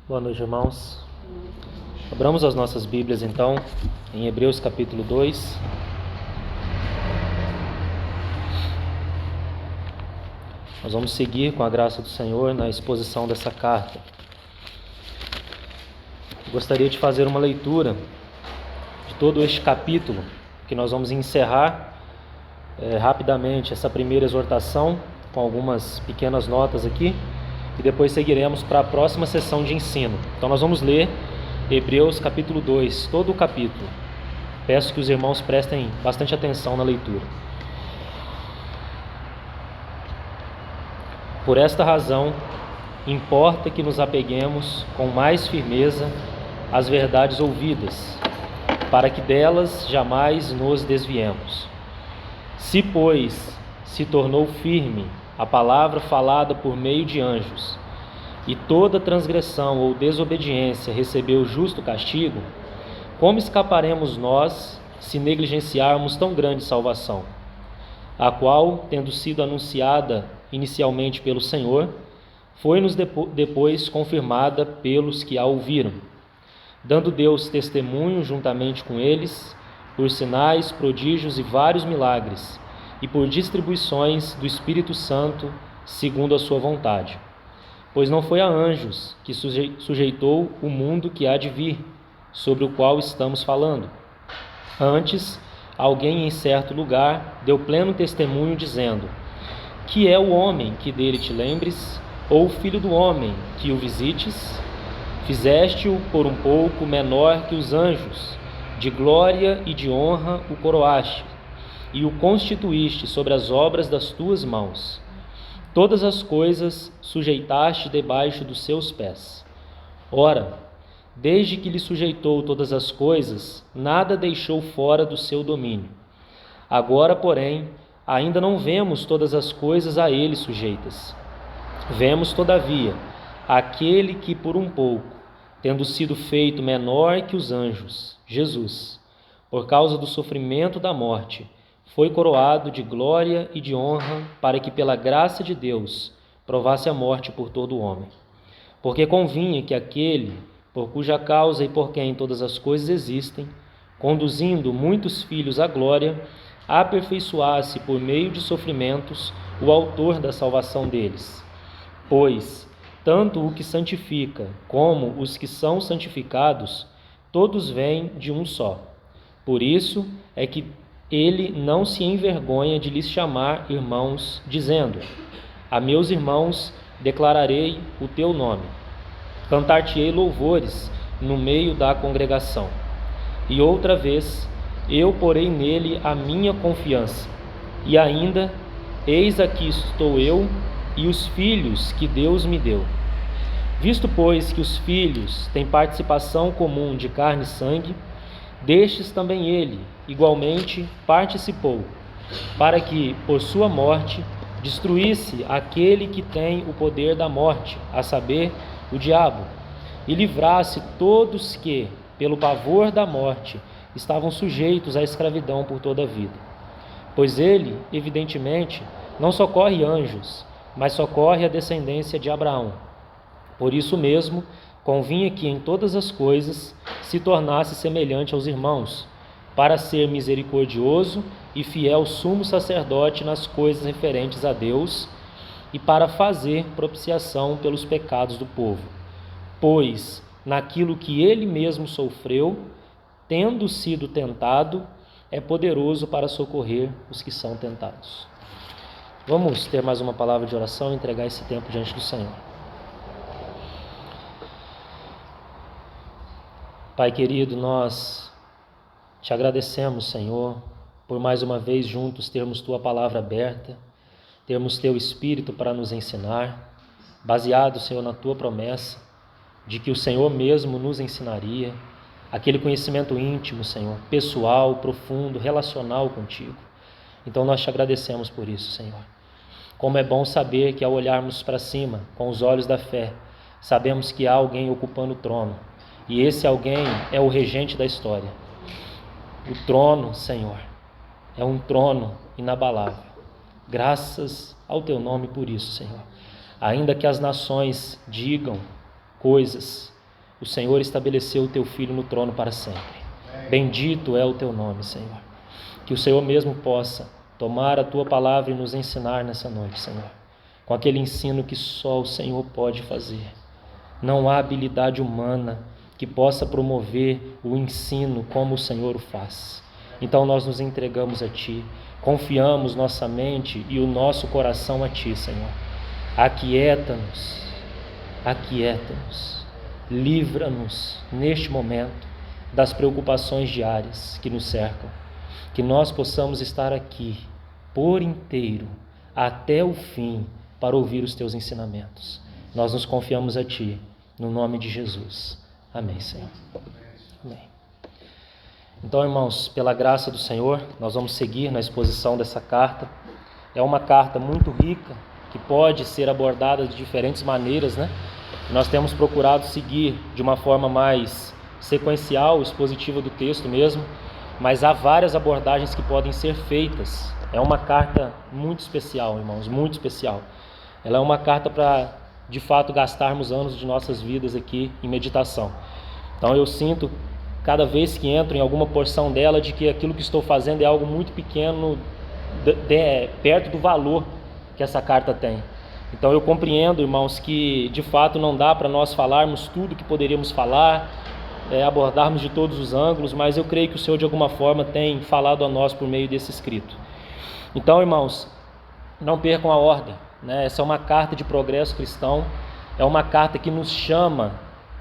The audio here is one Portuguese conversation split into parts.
Boa noite, irmãos. Abramos as nossas Bíblias, então, em Hebreus capítulo 2. Nós vamos seguir, com a graça do Senhor, na exposição dessa carta. Gostaria de fazer uma leitura de todo este capítulo, que nós vamos encerrar rapidamente essa primeira exortação, com algumas pequenas notas aqui, e depois seguiremos para a próxima sessão de ensino. Então nós vamos ler Hebreus capítulo 2, todo o capítulo. Peço que os irmãos prestem bastante atenção na leitura. Por esta razão, importa que nos apeguemos com mais firmeza às verdades ouvidas, para que delas jamais nos desviemos. Se, pois, se tornou firme a palavra falada por meio de anjos, e toda transgressão ou desobediência recebeu justo castigo, como escaparemos nós se negligenciarmos tão grande salvação, a qual, tendo sido anunciada inicialmente pelo Senhor, foi-nos depois confirmada pelos que a ouviram, dando Deus testemunho juntamente com eles, por sinais, prodígios e vários milagres, e por distribuições do Espírito Santo, segundo a sua vontade. Pois não foi a anjos que sujeitou o mundo que há de vir, sobre o qual estamos falando. Antes, alguém em certo lugar deu pleno testemunho, dizendo: que é o homem que dele te lembres, ou o filho do homem que o visites? Fizeste-o por um pouco menor que os anjos, de glória e de honra o coroaste, e o constituíste sobre as obras das tuas mãos. Todas as coisas sujeitaste debaixo dos seus pés. Ora, desde que lhe sujeitou todas as coisas, nada deixou fora do seu domínio. Agora, porém, ainda não vemos todas as coisas a ele sujeitas. Vemos, todavia, aquele que por um pouco, tendo sido feito menor que os anjos, Jesus, por causa do sofrimento da morte, foi coroado de glória e de honra, para que pela graça de Deus provasse a morte por todo o homem. Porque convinha que aquele, por cuja causa e por quem todas as coisas existem, conduzindo muitos filhos à glória, aperfeiçoasse por meio de sofrimentos o autor da salvação deles. Pois, tanto o que santifica como os que são santificados, todos vêm de um só. Por isso é que ele não se envergonha de lhes chamar irmãos, dizendo: a meus irmãos declararei o teu nome. Cantar-te-ei louvores no meio da congregação. E outra vez, eu porei nele a minha confiança. E ainda, eis aqui estou eu e os filhos que Deus me deu. Visto, pois, que os filhos têm participação comum de carne e sangue, destes também ele, igualmente, participou, para que, por sua morte, destruísse aquele que tem o poder da morte, a saber, o diabo, e livrasse todos que, pelo pavor da morte, estavam sujeitos à escravidão por toda a vida. Pois ele, evidentemente, não socorre anjos, mas socorre a descendência de Abraão. Por isso mesmo, convinha que em todas as coisas se tornasse semelhante aos irmãos, para ser misericordioso e fiel sumo sacerdote nas coisas referentes a Deus e para fazer propiciação pelos pecados do povo. Pois, naquilo que ele mesmo sofreu, tendo sido tentado, é poderoso para socorrer os que são tentados. Vamos ter mais uma palavra de oração e entregar esse tempo diante do Senhor. Pai querido, nós te agradecemos, Senhor, por mais uma vez juntos termos Tua palavra aberta, termos Teu Espírito para nos ensinar, baseado, Senhor, na Tua promessa de que o Senhor mesmo nos ensinaria, aquele conhecimento íntimo, Senhor, pessoal, profundo, relacional contigo. Então nós te agradecemos por isso, Senhor. Como é bom saber que ao olharmos para cima, com os olhos da fé, sabemos que há alguém ocupando o trono, e esse alguém é o regente da história. O trono, Senhor, é um trono inabalável. Graças ao Teu nome por isso, Senhor. Ainda que as nações digam coisas o Senhor estabeleceu o teu Filho no trono para sempre. Bendito é o teu nome, Senhor. Que o Senhor mesmo possa tomar a tua palavra e nos ensinar nessa noite, Senhor, com aquele ensino que só o Senhor pode fazer. Não há habilidade humana que possa promover o ensino como o Senhor o faz. Então nós nos entregamos a Ti, confiamos nossa mente e o nosso coração a Ti, Senhor. Aquieta-nos, livra-nos neste momento das preocupações diárias que nos cercam, que nós possamos estar aqui por inteiro, até o fim, para ouvir os Teus ensinamentos. Nós nos confiamos a Ti, no nome de Jesus. Amém, Senhor. Amém. Então, irmãos, pela graça do Senhor, nós vamos seguir na exposição dessa carta. É uma carta muito rica, que pode ser abordada de diferentes maneiras, né? Nós temos procurado seguir de uma forma mais sequencial, expositiva do texto mesmo, mas há várias abordagens que podem ser feitas. É uma carta muito especial, irmãos, muito especial. Ela é uma carta para, de fato, gastarmos anos de nossas vidas aqui em meditação. Então eu sinto, cada vez que entro em alguma porção dela, de que aquilo que estou fazendo é algo muito pequeno, perto do valor que essa carta tem. Então eu compreendo, irmãos, que de fato não dá para nós falarmos tudo que poderíamos falar, abordarmos de todos os ângulos, mas eu creio que o Senhor de alguma forma tem falado a nós por meio desse escrito. Então, irmãos, não percam a ordem, né? Essa é uma carta de progresso cristão, é uma carta que nos chama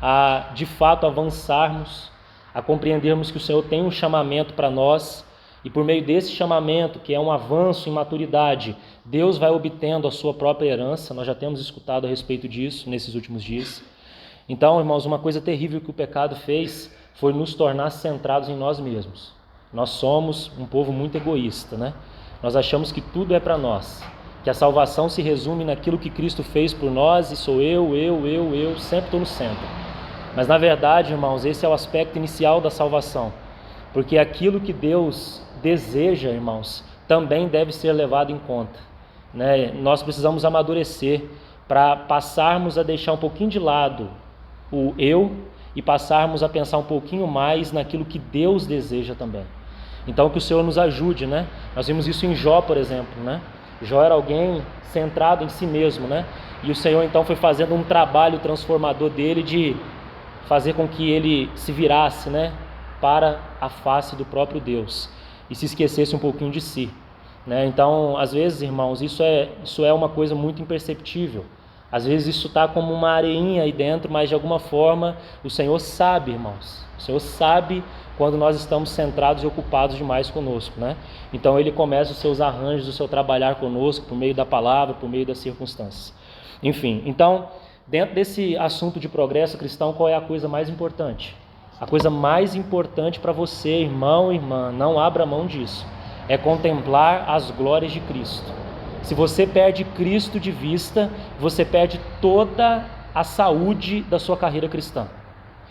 a de fato avançarmos, a compreendermos que o Senhor tem um chamamento para nós, e por meio desse chamamento, que é um avanço em maturidade, Deus vai obtendo a sua própria herança. Nós já temos escutado a respeito disso nesses últimos dias. Então, irmãos, uma coisa terrível que o pecado fez foi nos tornar centrados em nós mesmos. Nós somos um povo muito egoísta, né? Nós achamos que tudo é para nós, que a salvação se resume naquilo que Cristo fez por nós, e sou eu, sempre estou no centro. Mas na verdade, irmãos, esse é o aspecto inicial da salvação, porque aquilo que Deus deseja, irmãos, também deve ser levado em conta, né? Nós precisamos amadurecer para passarmos a deixar um pouquinho de lado o eu e passarmos a pensar um pouquinho mais naquilo que Deus deseja também. Então que o Senhor nos ajude, né? Nós vimos isso em Jó, por exemplo, né? Jó era alguém centrado em si mesmo, né? E o Senhor então foi fazendo um trabalho transformador dele, de fazer com que ele se virasse, né, para a face do próprio Deus e se esquecesse um pouquinho de si, né? Então, às vezes, irmãos, isso é uma coisa muito imperceptível. Às vezes isso está como uma areinha aí dentro, mas de alguma forma o Senhor sabe, irmãos. O Senhor sabe quando nós estamos centrados e ocupados demais conosco, né? Então Ele começa os seus arranjos, o seu trabalhar conosco por meio da palavra, por meio das circunstâncias. Enfim, então, dentro desse assunto de progresso cristão, qual é a coisa mais importante? A coisa mais importante para você, irmão e irmã, não abra mão disso, é contemplar as glórias de Cristo. Se você perde Cristo de vista, você perde toda a saúde da sua carreira cristã.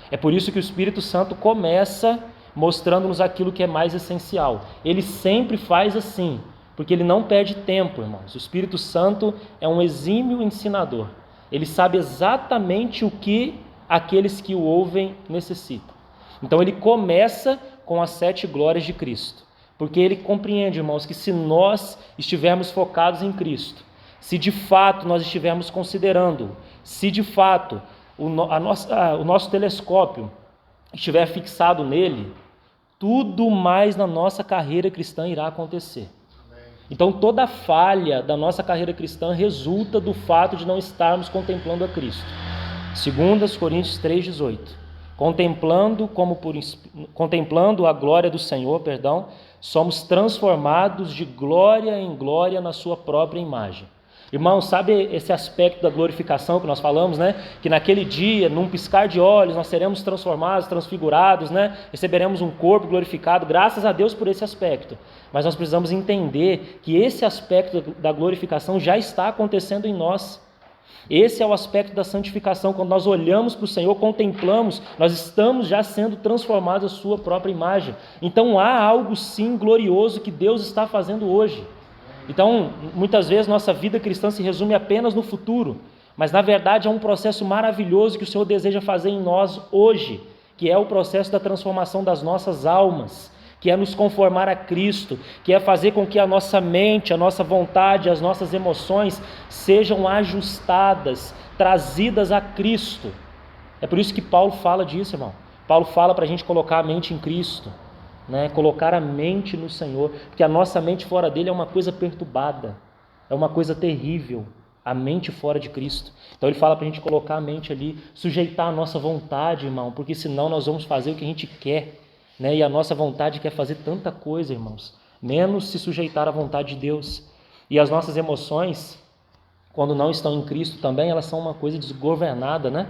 É por isso que o Espírito Santo começa mostrando-nos aquilo que é mais essencial. Ele sempre faz assim, porque ele não perde tempo, irmãos. O Espírito Santo é um exímio ensinador. Ele sabe exatamente o que aqueles que o ouvem necessitam. Então ele começa com as 7 glórias de Cristo, porque ele compreende, irmãos, que se nós estivermos focados em Cristo, se de fato nós estivermos considerando, se de fato o nosso telescópio estiver fixado nele, tudo mais na nossa carreira cristã irá acontecer. Então toda falha da nossa carreira cristã resulta do fato de não estarmos contemplando a Cristo. 2 Coríntios 3,18. Contemplando a glória do Senhor, somos transformados de glória em glória na sua própria imagem. Irmãos, sabe esse aspecto da glorificação que nós falamos, né? Que naquele dia, num piscar de olhos, nós seremos transformados, transfigurados, né? Receberemos um corpo glorificado, graças a Deus por esse aspecto. Mas nós precisamos entender que esse aspecto da glorificação já está acontecendo em nós. Esse é o aspecto da santificação. Quando nós olhamos para o Senhor, contemplamos, nós estamos já sendo transformados à sua própria imagem. Então há algo sim glorioso que Deus está fazendo hoje. Então, muitas vezes nossa vida cristã se resume apenas no futuro, Mas na verdade é um processo maravilhoso que o Senhor deseja fazer em nós hoje, que é o processo da transformação das nossas almas, que é nos conformar a Cristo, que é fazer com que a nossa mente, a nossa vontade, as nossas emoções sejam ajustadas, trazidas a Cristo. É por isso que Paulo fala disso, irmão. Paulo fala para a gente colocar a mente em Cristo, né? Colocar a mente no Senhor, porque a nossa mente fora dele é uma coisa perturbada, é uma coisa terrível, a mente fora de Cristo. Então ele fala para a gente colocar a mente ali, sujeitar a nossa vontade, irmão, porque senão nós vamos fazer o que a gente quer, né? E a nossa vontade quer fazer tanta coisa, irmãos, menos se sujeitar à vontade de Deus. E as nossas emoções, quando não estão em Cristo também, elas são uma coisa desgovernada, né?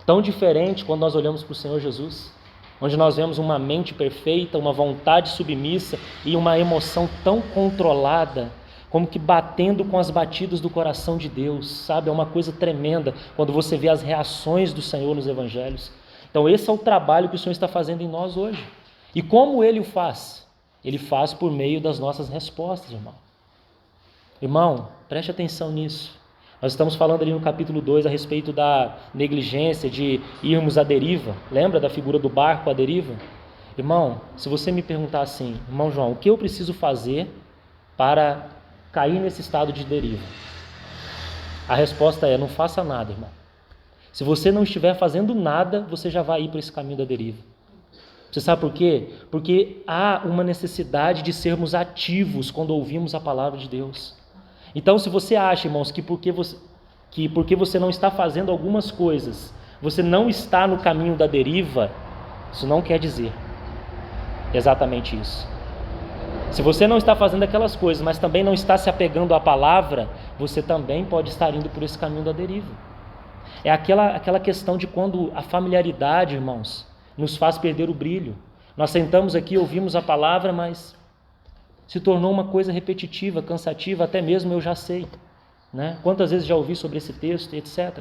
Tão diferente quando nós olhamos para o Senhor Jesus, onde nós vemos uma mente perfeita, uma vontade submissa e uma emoção tão controlada, como que batendo com as batidas do coração de Deus, sabe? É uma coisa tremenda quando você vê as reações do Senhor nos evangelhos. Então esse é o trabalho que o Senhor está fazendo em nós hoje. E como Ele o faz? Ele faz por meio das nossas respostas, irmão. Irmão, preste atenção nisso. Nós estamos falando ali no capítulo 2 a respeito da negligência de irmos à deriva. Lembra da figura do barco à deriva? Irmão, se você me perguntar assim, irmão João, o que eu preciso fazer para cair nesse estado de deriva? A resposta é: não faça nada, irmão. Se você não estiver fazendo nada, você já vai ir para esse caminho da deriva. Você sabe por quê? Porque há uma necessidade de sermos ativos quando ouvimos a palavra de Deus. Então, se você acha, irmãos, que porque você não está fazendo algumas coisas, você não está no caminho da deriva, isso não quer dizer exatamente isso. Se você não está fazendo aquelas coisas, mas também não está se apegando à palavra, você também pode estar indo por esse caminho da deriva. É aquela questão de quando a familiaridade, irmãos, nos faz perder o brilho. Nós sentamos aqui, ouvimos a palavra, mas se tornou uma coisa repetitiva, cansativa, até mesmo eu já sei, né? Quantas vezes já ouvi sobre esse texto, etc.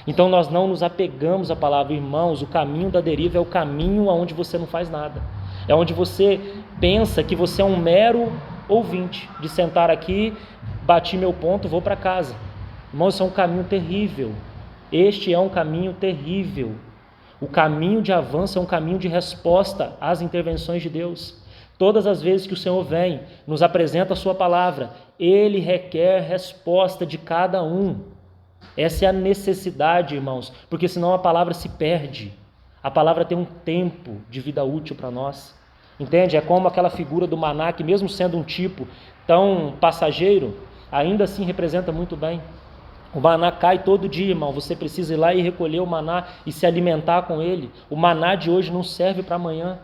Então nós não nos apegamos à palavra, irmãos. O caminho da deriva é o caminho onde você não faz nada, é onde você pensa que você é um mero ouvinte, de sentar aqui, bati meu ponto, vou para casa. Irmãos, isso é um caminho terrível. Este é um caminho terrível. O caminho de avanço é um caminho de resposta às intervenções de Deus. Todas as vezes que o Senhor vem, nos apresenta a sua palavra, Ele requer resposta de cada um. Essa é a necessidade, irmãos, porque senão a palavra se perde. A palavra tem um tempo de vida útil para nós. Entende? É como aquela figura do maná, que mesmo sendo um tipo tão passageiro, ainda assim representa muito bem. O maná cai todo dia, irmão. Você precisa ir lá e recolher o maná e se alimentar com ele. O maná de hoje não serve para amanhã.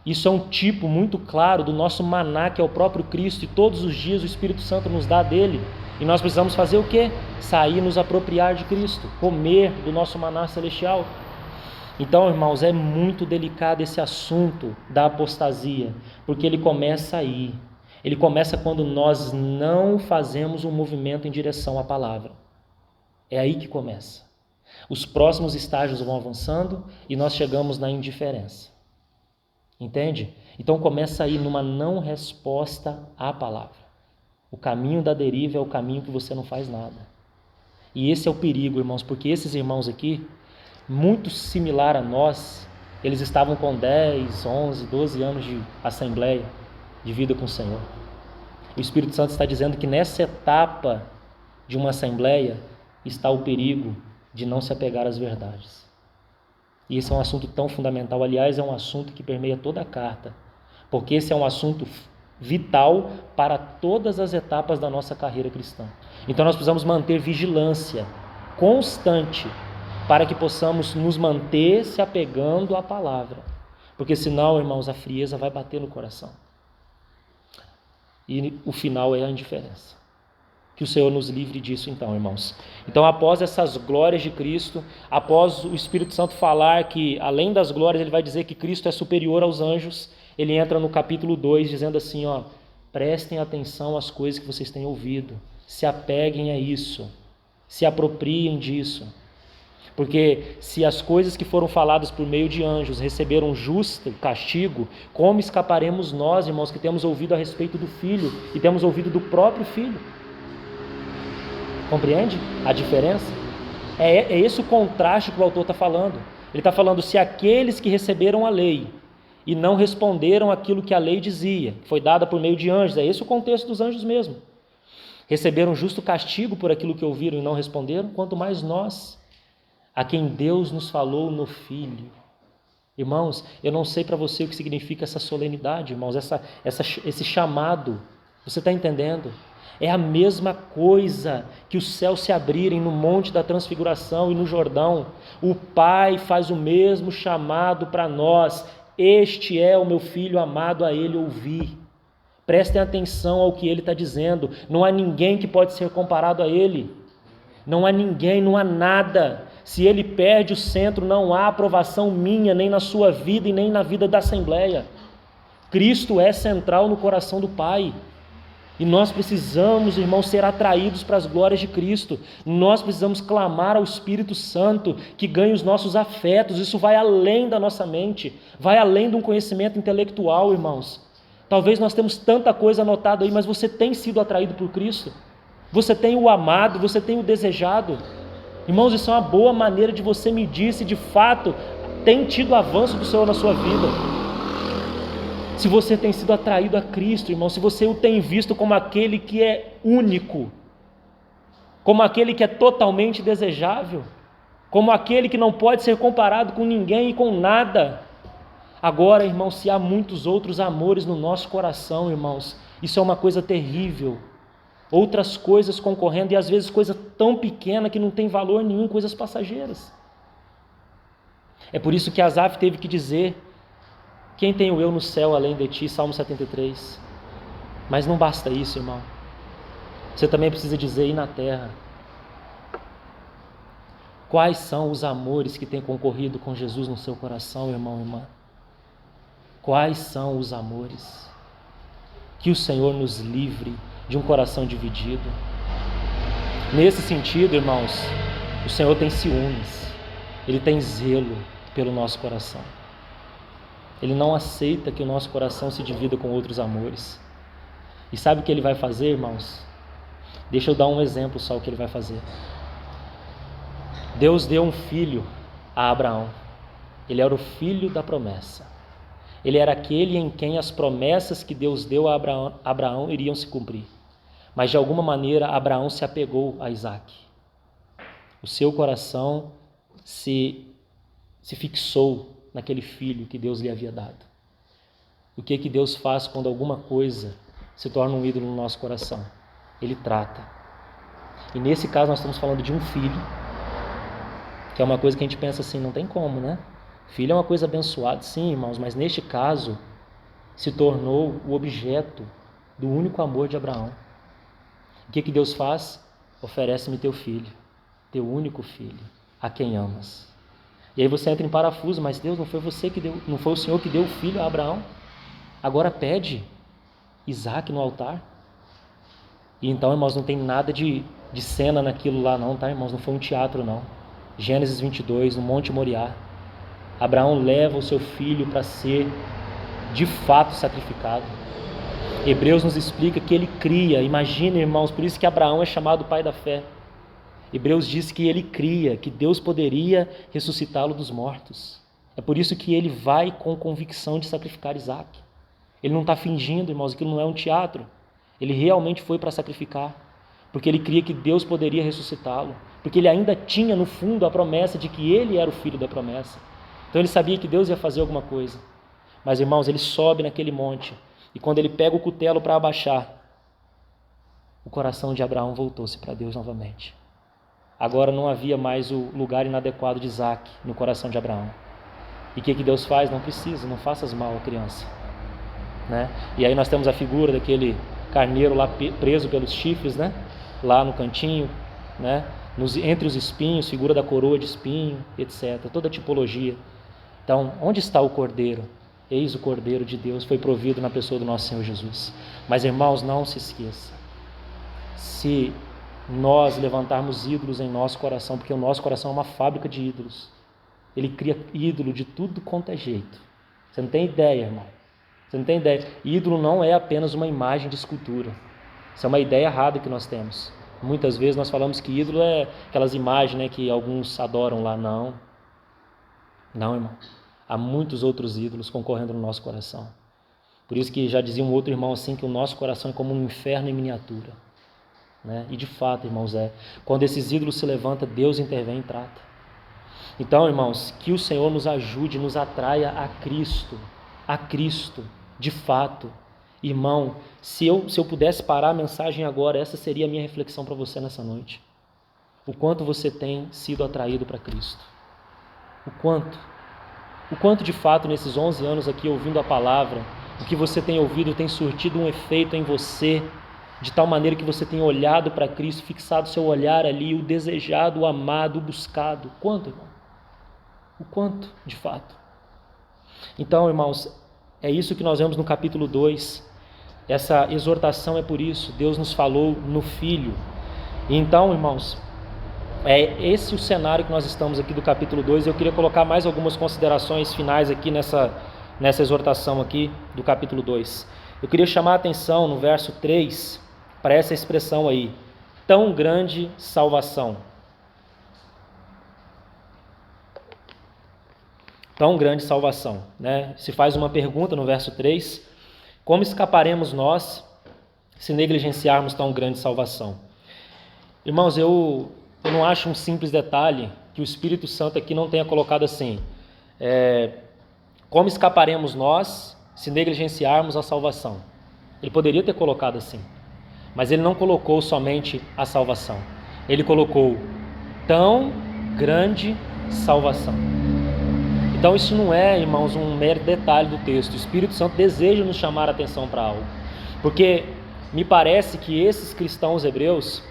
Isso é um tipo muito claro do nosso maná, que é o próprio Cristo, e todos os dias o Espírito Santo nos dá dele. E nós precisamos fazer o quê? Sair, nos apropriar de Cristo, comer do nosso maná celestial. Então, irmãos, é muito delicado esse assunto da apostasia, porque ele começa aí. Ele começa quando nós não fazemos um movimento em direção à palavra. É aí que começa. Os próximos estágios vão avançando e nós chegamos na indiferença. Entende? Então começa aí numa não resposta à palavra. O caminho da deriva é o caminho que você não faz nada. E esse é o perigo, irmãos, porque esses irmãos aqui, muito similar a nós, eles estavam com 10, 11, 12 anos de assembleia, de vida com o Senhor. O Espírito Santo está dizendo que nessa etapa de uma assembleia está o perigo de não se apegar às verdades. E esse é um assunto tão fundamental. Aliás, é um assunto que permeia toda a carta, porque esse é um assunto vital para todas as etapas da nossa carreira cristã. Então nós precisamos manter vigilância constante para que possamos nos manter se apegando à palavra, porque senão, irmãos, a frieza vai bater no coração. E o final é a indiferença. Que o Senhor nos livre disso então, irmãos. Então, após essas glórias de Cristo, após o Espírito Santo falar que, além das glórias, ele vai dizer que Cristo é superior aos anjos, ele entra no capítulo 2 dizendo assim, prestem atenção às coisas que vocês têm ouvido, se apeguem a isso, se apropriem disso. Porque se as coisas que foram faladas por meio de anjos receberam justo castigo, como escaparemos nós, irmãos, que temos ouvido a respeito do Filho e temos ouvido do próprio Filho? Compreende a diferença? É esse o contraste que o autor está falando. Ele está falando, se aqueles que receberam a lei e não responderam aquilo que a lei dizia, que foi dada por meio de anjos, é esse o contexto dos anjos mesmo, receberam justo castigo por aquilo que ouviram e não responderam, quanto mais nós, a quem Deus nos falou no Filho. Irmãos, eu não sei para você o que significa essa solenidade, irmãos, esse chamado, você está entendendo? É a mesma coisa que os céus se abrirem no Monte da Transfiguração e no Jordão. O Pai faz o mesmo chamado para nós. Este é o meu Filho amado, a Ele ouvir. Prestem atenção ao que Ele está dizendo. Não há ninguém que pode ser comparado a Ele. Não há ninguém, não há nada. Se Ele perde o centro, não há aprovação minha, nem na sua vida e nem na vida da Assembleia. Cristo é central no coração do Pai. E nós precisamos, irmãos, ser atraídos para as glórias de Cristo. Nós precisamos clamar ao Espírito Santo que ganhe os nossos afetos. Isso vai além da nossa mente, vai além de um conhecimento intelectual, irmãos. Talvez nós temos tanta coisa anotada aí, mas você tem sido atraído por Cristo? Você tem o amado, você tem o desejado? Irmãos, isso é uma boa maneira de você medir se de fato tem tido avanço do Senhor na sua vida. Se você tem sido atraído a Cristo, irmão, se você o tem visto como aquele que é único, como aquele que é totalmente desejável, como aquele que não pode ser comparado com ninguém e com nada. Agora, irmão, se há muitos outros amores no nosso coração, irmãos, isso é uma coisa terrível. Outras coisas concorrendo e às vezes coisa tão pequena que não tem valor nenhum, coisas passageiras. É por isso que Asaf teve que dizer: quem tenho eu no céu além de ti? Salmo 73. Mas não basta isso, irmão. Você também precisa dizer, e na terra? Quais são os amores que têm concorrido com Jesus no seu coração, irmão e irmã? Quais são os amores? Que o Senhor nos livre de um coração dividido. Nesse sentido, irmãos, o Senhor tem ciúmes. Ele tem zelo pelo nosso coração. Ele não aceita que o nosso coração se divida com outros amores. E sabe o que Ele vai fazer, irmãos? Deixa eu dar um exemplo só o que Ele vai fazer. Deus deu um filho a Abraão. Ele era o filho da promessa. Ele era aquele em quem as promessas que Deus deu a Abraão iriam se cumprir. Mas de alguma maneira Abraão se apegou a Isaac. O seu coração se fixou naquele filho que Deus lhe havia dado. O que Deus faz quando alguma coisa se torna um ídolo no nosso coração? Ele trata. E nesse caso nós estamos falando de um filho, que é uma coisa que a gente pensa assim, não tem como, né? Filho é uma coisa abençoada, sim, irmãos, mas neste caso se tornou o objeto do único amor de Abraão. O que Deus faz? Oferece-me teu filho, teu único filho, a quem amas. E aí você entra em parafuso, mas Deus, não foi você que deu, não foi o Senhor que deu o filho a Abraão? Agora pede Isaac no altar. E então, irmãos, não tem nada de cena naquilo lá não, tá, irmãos? Não foi um teatro não. Gênesis 22, no Monte Moriá. Abraão leva o seu filho para ser de fato sacrificado. Hebreus nos explica que ele cria, imagina, irmãos, por isso que Abraão é chamado pai da fé. Hebreus diz que ele cria, que Deus poderia ressuscitá-lo dos mortos. É por isso que ele vai com convicção de sacrificar Isaac. Ele não está fingindo, irmãos, aquilo não é um teatro. Ele realmente foi para sacrificar, porque ele cria que Deus poderia ressuscitá-lo, porque ele ainda tinha no fundo a promessa de que ele era o filho da promessa. Então ele sabia que Deus ia fazer alguma coisa. Mas, irmãos, ele sobe naquele monte, e quando ele pega o cutelo para abaixar, o coração de Abraão voltou-se para Deus novamente. Agora não havia mais o lugar inadequado de Isaac no coração de Abraão. E o que Deus faz? Não precisa, não faças mal à criança. Né? E aí nós temos a figura daquele carneiro lá preso pelos chifres, né? Lá no cantinho, né? Entre os espinhos, figura da coroa de espinho, etc. Toda a tipologia. Então, onde está o cordeiro? Eis o cordeiro de Deus, foi provido na pessoa do nosso Senhor Jesus. Mas, irmãos, não se esqueça. Se nós levantarmos ídolos em nosso coração, porque o nosso coração é uma fábrica de ídolos. Ele cria ídolo de tudo quanto é jeito. Você não tem ideia, irmão. Você não tem ideia. Ídolo não é apenas uma imagem de escultura. Isso é uma ideia errada que nós temos. Muitas vezes nós falamos que ídolo é aquelas imagens, né, que alguns adoram lá. Não, irmão. Há muitos outros ídolos concorrendo no nosso coração. Por isso que já dizia um outro irmão assim, que o nosso coração é como um inferno em miniatura. Né? E de fato, irmãos, quando esses ídolos se levantam, Deus intervém e trata. Então, irmãos, que o Senhor nos ajude, nos atraia a Cristo, de fato. Irmão, se eu pudesse parar a mensagem agora, essa seria a minha reflexão para você nessa noite. O quanto você tem sido atraído para Cristo. O quanto de fato nesses 11 anos aqui ouvindo a palavra, o que você tem ouvido tem surtido um efeito em você, de tal maneira que você tem olhado para Cristo, fixado seu olhar ali, o desejado, o amado, o buscado. Quanto, irmão? O quanto, de fato? Então, irmãos, é isso que nós vemos no capítulo 2. Essa exortação é por isso. Deus nos falou no Filho. E então, irmãos, é esse o cenário que nós estamos aqui do capítulo 2. Eu queria colocar mais algumas considerações finais aqui nessa exortação aqui do capítulo 2. Eu queria chamar a atenção no verso 3 para essa expressão aí, tão grande salvação. Tão grande salvação, né? Se faz uma pergunta no verso 3, como escaparemos nós se negligenciarmos tão grande salvação? Irmãos, eu não acho um simples detalhe que o Espírito Santo aqui não tenha colocado assim, como escaparemos nós se negligenciarmos a salvação? Ele poderia ter colocado assim, mas ele não colocou somente a salvação, ele colocou tão grande salvação. Então isso não é, irmãos, um mero detalhe do texto. O Espírito Santo deseja nos chamar a atenção para algo, porque me parece que esses cristãos hebreus,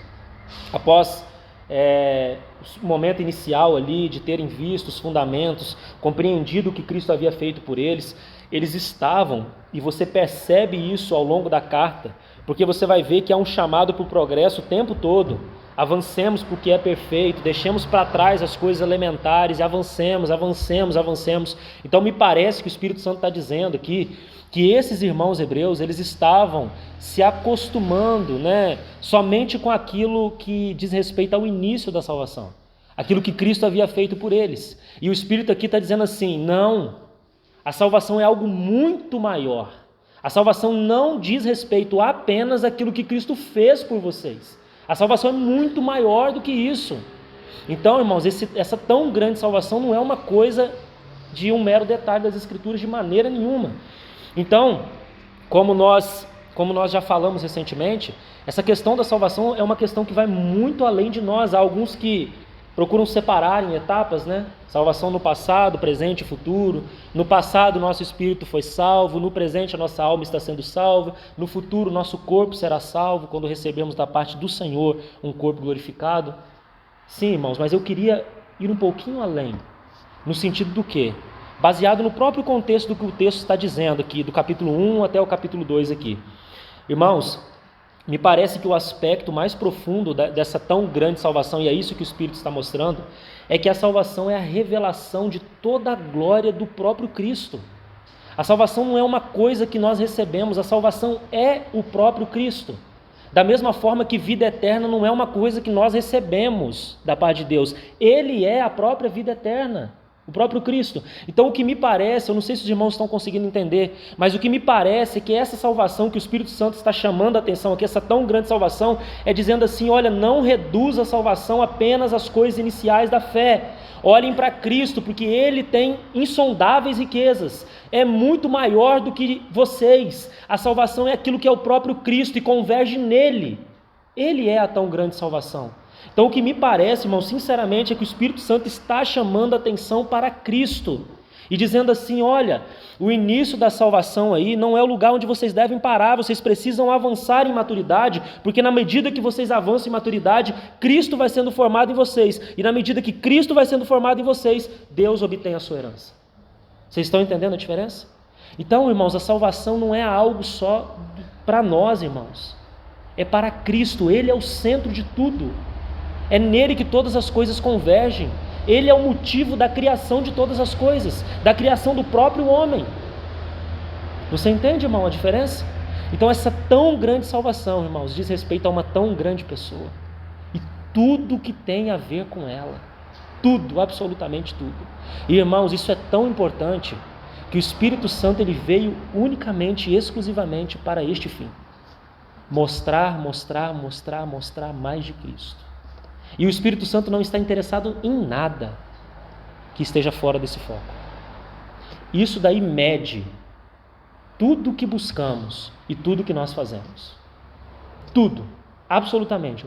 após o momento inicial ali de terem visto os fundamentos, compreendido o que Cristo havia feito por eles estavam, e você percebe isso ao longo da carta, porque você vai ver que há um chamado para o progresso o tempo todo. Avancemos para o que é perfeito, deixemos para trás as coisas elementares e avancemos. Então me parece que o Espírito Santo está dizendo aqui que esses irmãos hebreus, eles estavam se acostumando, né, somente com aquilo que diz respeito ao início da salvação, aquilo que Cristo havia feito por eles. E o Espírito aqui está dizendo assim, não, a salvação é algo muito maior. A salvação não diz respeito apenas àquilo que Cristo fez por vocês. A salvação é muito maior do que isso. Então, irmãos, essa tão grande salvação não é uma coisa de um mero detalhe das Escrituras de maneira nenhuma. Então, como nós já falamos recentemente, essa questão da salvação é uma questão que vai muito além de nós. Há alguns que procuram separar em etapas, né? Salvação no passado, presente e futuro. No passado, nosso espírito foi salvo. No presente, a nossa alma está sendo salva. No futuro, nosso corpo será salvo quando recebemos da parte do Senhor um corpo glorificado. Sim, irmãos, mas eu queria ir um pouquinho além. No sentido do quê? Baseado no próprio contexto do que o texto está dizendo aqui, do capítulo 1 até o capítulo 2 aqui. Irmãos, me parece que o aspecto mais profundo dessa tão grande salvação, e é isso que o Espírito está mostrando, é que a salvação é a revelação de toda a glória do próprio Cristo. A salvação não é uma coisa que nós recebemos, a salvação é o próprio Cristo. Da mesma forma que vida eterna não é uma coisa que nós recebemos da parte de Deus, Ele é a própria vida eterna. O próprio Cristo. Então o que me parece, eu não sei se os irmãos estão conseguindo entender, mas o que me parece é que essa salvação que o Espírito Santo está chamando a atenção aqui, essa tão grande salvação, é dizendo assim, olha, não reduza a salvação apenas às coisas iniciais da fé. Olhem para Cristo, porque Ele tem insondáveis riquezas, é muito maior do que vocês. A salvação é aquilo que é o próprio Cristo e converge nele. Ele é a tão grande salvação. Então o que me parece, irmão, sinceramente, é que o Espírito Santo está chamando a atenção para Cristo e dizendo assim, olha, o início da salvação aí não é o lugar onde vocês devem parar, vocês precisam avançar em maturidade, porque na medida que vocês avançam em maturidade, Cristo vai sendo formado em vocês, e na medida que Cristo vai sendo formado em vocês, Deus obtém a sua herança. Vocês estão entendendo a diferença? Então, irmãos, a salvação não é algo só para nós, irmãos, é para Cristo, Ele é o centro de tudo. É nele que todas as coisas convergem. Ele é o motivo da criação de todas as coisas, da criação do próprio homem. Você entende, irmão, a diferença? Então essa tão grande salvação, irmãos, diz respeito a uma tão grande pessoa. tudo que tem a ver com ela. Tudo, absolutamente tudo. E, irmãos, isso é tão importante que o Espírito Santo ele veio unicamente e exclusivamente para este fim. Mostrar mais de Cristo. E o Espírito Santo não está interessado em nada que esteja fora desse foco. Isso daí mede tudo que buscamos e tudo que nós fazemos. Tudo, absolutamente.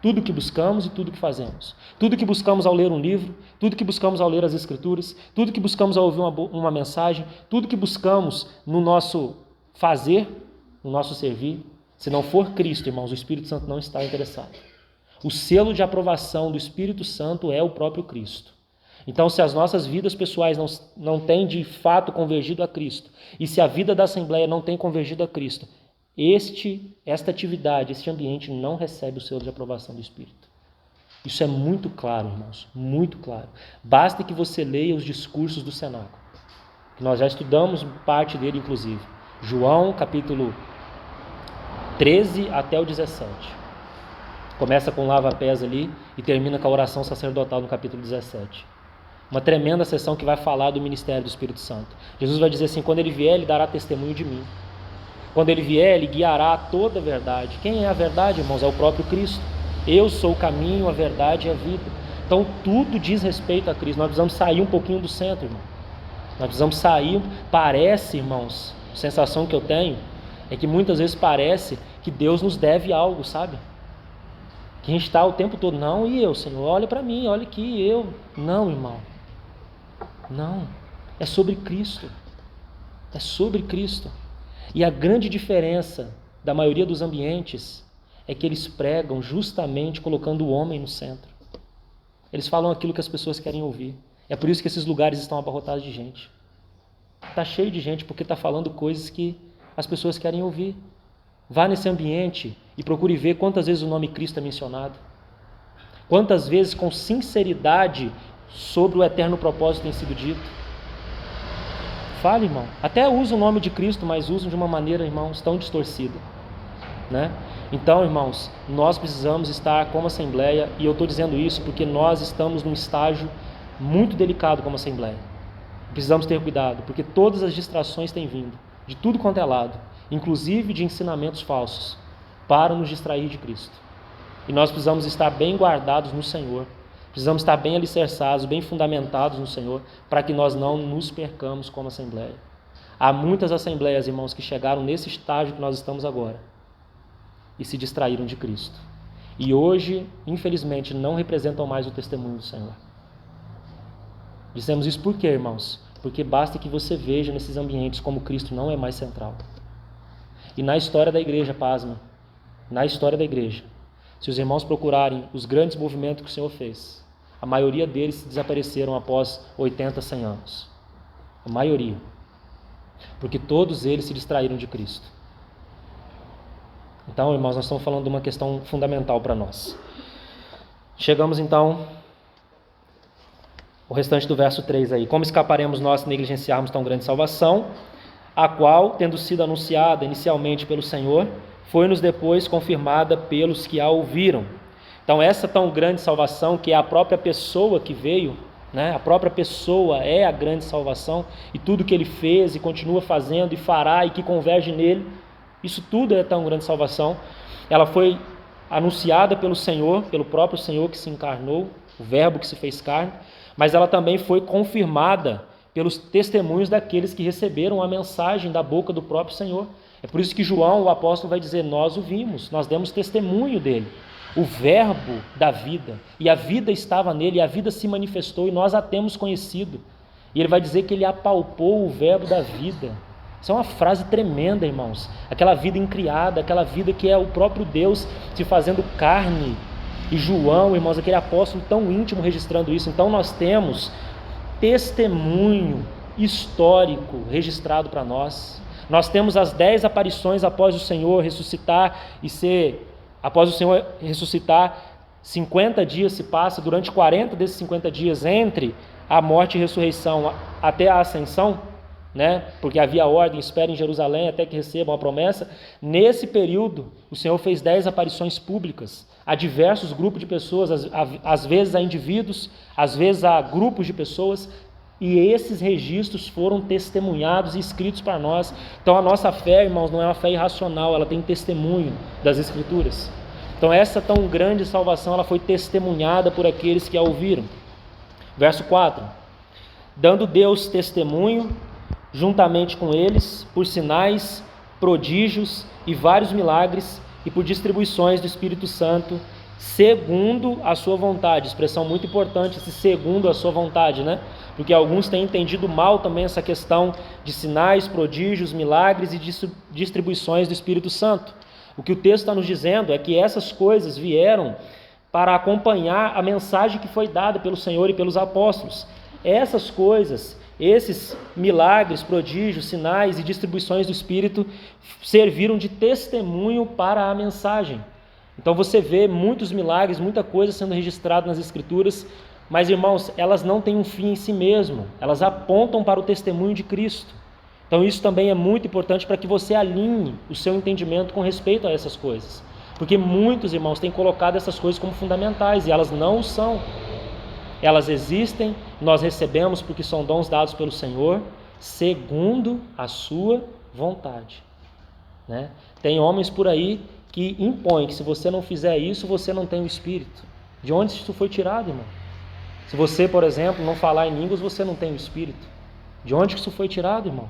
Tudo que buscamos e tudo que fazemos. Tudo que buscamos ao ler um livro, tudo que buscamos ao ler as Escrituras, tudo que buscamos ao ouvir uma mensagem, tudo que buscamos no nosso fazer, no nosso servir. Se não for Cristo, irmãos, o Espírito Santo não está interessado. O selo de aprovação do Espírito Santo é o próprio Cristo. Então, se as nossas vidas pessoais não têm de fato convergido a Cristo, e se a vida da Assembleia não tem convergido a Cristo, esta atividade, este ambiente não recebe o selo de aprovação do Espírito. Isso é muito claro, irmãos, muito claro. Basta que você leia os discursos do cenáculo, que nós já estudamos parte dele, inclusive. João, capítulo 13 até o 17. Começa com lava-pés ali e termina com a oração sacerdotal no capítulo 17. Uma tremenda sessão que vai falar do ministério do Espírito Santo. Jesus vai dizer assim, quando ele vier, ele dará testemunho de mim. Quando ele vier, ele guiará a toda a verdade. Quem é a verdade, irmãos? É o próprio Cristo. Eu sou o caminho, a verdade e a vida. Então, tudo diz respeito a Cristo. Nós precisamos sair um pouquinho do centro, irmão. Nós precisamos sair. Parece, irmãos, a sensação que eu tenho é que muitas vezes parece que Deus nos deve algo, sabe? Que a gente está o tempo todo, não, e eu, Senhor? Olha para mim, olha aqui, eu. Não, irmão. Não. É sobre Cristo. É sobre Cristo. E a grande diferença da maioria dos ambientes é que eles pregam justamente colocando o homem no centro. Eles falam aquilo que as pessoas querem ouvir. É por isso que esses lugares estão abarrotados de gente. Está cheio de gente porque está falando coisas que as pessoas querem ouvir. Vá nesse ambiente e procure ver quantas vezes o nome Cristo é mencionado. Quantas vezes com sinceridade sobre o eterno propósito tem sido dito. Fale, irmão. Até usa o nome de Cristo, mas usam de uma maneira, irmãos, tão distorcida, né? Então, irmãos, nós precisamos estar como Assembleia, e eu estou dizendo isso porque nós estamos num estágio muito delicado como Assembleia. Precisamos ter cuidado, porque todas as distrações têm vindo, de tudo quanto é lado, inclusive de ensinamentos falsos, para nos distrair de Cristo. E nós precisamos estar bem guardados no Senhor. Precisamos estar bem alicerçados, bem fundamentados no Senhor, para que nós não nos percamos como Assembleia. Há muitas Assembleias, irmãos, que chegaram nesse estágio que nós estamos agora e se distraíram de Cristo. E hoje, infelizmente, não representam mais o testemunho do Senhor. Dizemos isso por quê, irmãos? Porque basta que você veja nesses ambientes como Cristo não é mais central. E na história da igreja, pasme, na história da igreja, se os irmãos procurarem os grandes movimentos que o Senhor fez, a maioria deles desapareceram após 80, 100 anos. A maioria. Porque todos eles se distraíram de Cristo. Então, irmãos, nós estamos falando de uma questão fundamental para nós. Chegamos, então, o restante do verso 3 aí. Como escaparemos nós se negligenciarmos tão grande salvação, a qual, tendo sido anunciada inicialmente pelo Senhor, foi-nos depois confirmada pelos que a ouviram. Então, essa tão grande salvação, que é a própria pessoa que veio, né? A própria pessoa é a grande salvação, e tudo que ele fez e continua fazendo e fará e que converge nele, isso tudo é tão grande salvação. Ela foi anunciada pelo Senhor, pelo próprio Senhor que se encarnou, o Verbo que se fez carne, mas ela também foi confirmada pelos testemunhos daqueles que receberam a mensagem da boca do próprio Senhor. É por isso que João, o apóstolo, vai dizer, nós o vimos, nós demos testemunho dele. O verbo da vida, e a vida estava nele, e a vida se manifestou, e nós a temos conhecido. E ele vai dizer que ele apalpou o verbo da vida. Isso é uma frase tremenda, irmãos. Aquela vida incriada, aquela vida que é o próprio Deus se fazendo carne. E João, irmãos, aquele apóstolo tão íntimo registrando isso. Então nós temos testemunho histórico registrado para nós. Nós temos as 10 aparições após o Senhor ressuscitar após o Senhor ressuscitar, 50 dias se passa, durante 40 desses 50 dias, entre a morte e a ressurreição até a ascensão, né? Porque havia ordem, espere em Jerusalém até que recebam a promessa. Nesse período, o Senhor fez 10 aparições públicas a diversos grupos de pessoas, às vezes a indivíduos, às vezes a grupos de pessoas, e esses registros foram testemunhados e escritos para nós. Então a nossa fé, irmãos, não é uma fé irracional, ela tem testemunho das Escrituras. Então essa tão grande salvação, ela foi testemunhada por aqueles que a ouviram. Verso 4: dando Deus testemunho, juntamente com eles, por sinais, prodígios e vários milagres, e por distribuições do Espírito Santo, segundo a sua vontade. Expressão muito importante, esse segundo a sua vontade, né? Porque alguns têm entendido mal também essa questão de sinais, prodígios, milagres e distribuições do Espírito Santo. O que o texto está nos dizendo é que essas coisas vieram para acompanhar a mensagem que foi dada pelo Senhor e pelos apóstolos. Essas coisas, esses milagres, prodígios, sinais e distribuições do Espírito serviram de testemunho para a mensagem. Então você vê muitos milagres, muita coisa sendo registrada nas Escrituras, mas, irmãos, elas não têm um fim em si mesmo, elas apontam para o testemunho de Cristo. Então isso também é muito importante para que você alinhe o seu entendimento com respeito a essas coisas. Porque muitos, irmãos, têm colocado essas coisas como fundamentais e elas não o são. Elas existem, nós recebemos porque são dons dados pelo Senhor, segundo a sua vontade, né? Tem homens por aí que impõem que se você não fizer isso, você não tem o Espírito. De onde isso foi tirado, irmão? Se você, por exemplo, não falar em línguas, você não tem o Espírito. De onde isso foi tirado, irmão?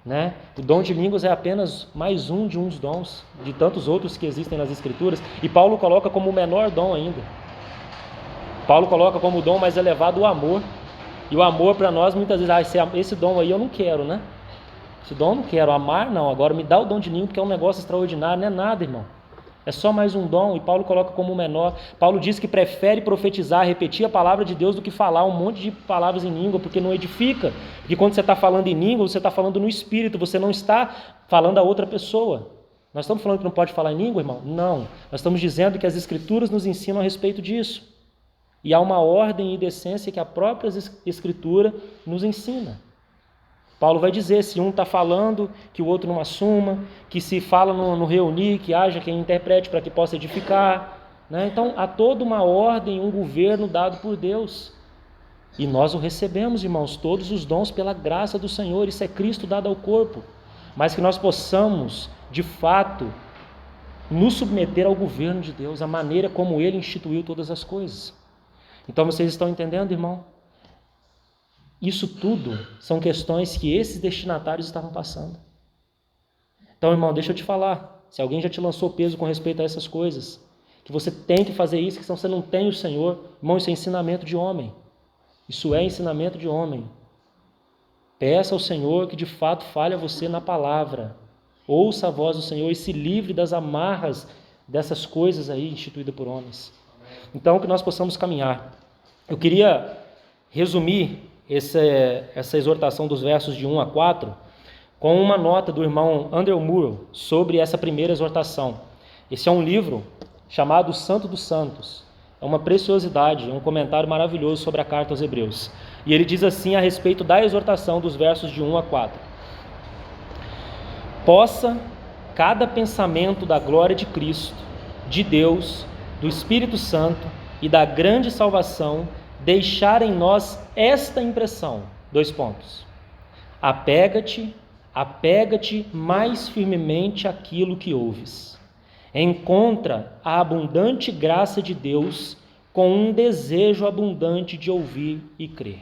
Né? O dom de línguas é apenas mais um de uns dons, de tantos outros que existem nas Escrituras, e Paulo coloca como o menor dom ainda. Paulo coloca como o dom mais elevado o amor, e o amor para nós muitas vezes, esse dom aí eu não quero, né? Esse dom eu não quero, amar não, agora me dá o dom de língua, porque é um negócio extraordinário, não é nada, irmão. É só mais um dom, e Paulo coloca como o menor. Paulo diz que prefere profetizar, repetir a palavra de Deus do que falar um monte de palavras em língua, porque não edifica. Porque quando você está falando em língua, você está falando no Espírito, você não está falando a outra pessoa. Nós estamos falando que não pode falar em língua, irmão? Não. Nós estamos dizendo que as Escrituras nos ensinam a respeito disso. E há uma ordem e decência que a própria Escritura nos ensina. Paulo vai dizer, se um está falando, que o outro não assuma, que se fala no reunir, que haja quem interprete para que possa edificar, né? Então, há toda uma ordem, um governo dado por Deus. E nós o recebemos, irmãos, todos os dons pela graça do Senhor, isso é Cristo dado ao corpo. Mas que nós possamos, de fato, nos submeter ao governo de Deus, a maneira como Ele instituiu todas as coisas. Então, vocês estão entendendo, irmão? Isso tudo são questões que esses destinatários estavam passando. Então, irmão, deixa eu te falar. Se alguém já te lançou peso com respeito a essas coisas, que você tem que fazer isso, que senão você não tem o Senhor, irmão, isso é ensinamento de homem. Isso é ensinamento de homem. Peça ao Senhor que de fato fale a você na palavra. Ouça a voz do Senhor e se livre das amarras dessas coisas aí instituídas por homens. Então, que nós possamos caminhar. Eu queria resumir essa exortação dos versos de 1 a 4 com uma nota do irmão Andrew Murrow sobre essa primeira exortação. Esse é um livro chamado Santo dos Santos. É uma preciosidade, é um comentário maravilhoso sobre a carta aos Hebreus. E ele diz assim a respeito da exortação dos versos de 1 a 4. Possa cada pensamento da glória de Cristo, de Deus, do Espírito Santo e da grande salvação deixar em nós esta impressão. Apega-te mais firmemente àquilo que ouves. Encontra a abundante graça de Deus com um desejo abundante de ouvir e crer.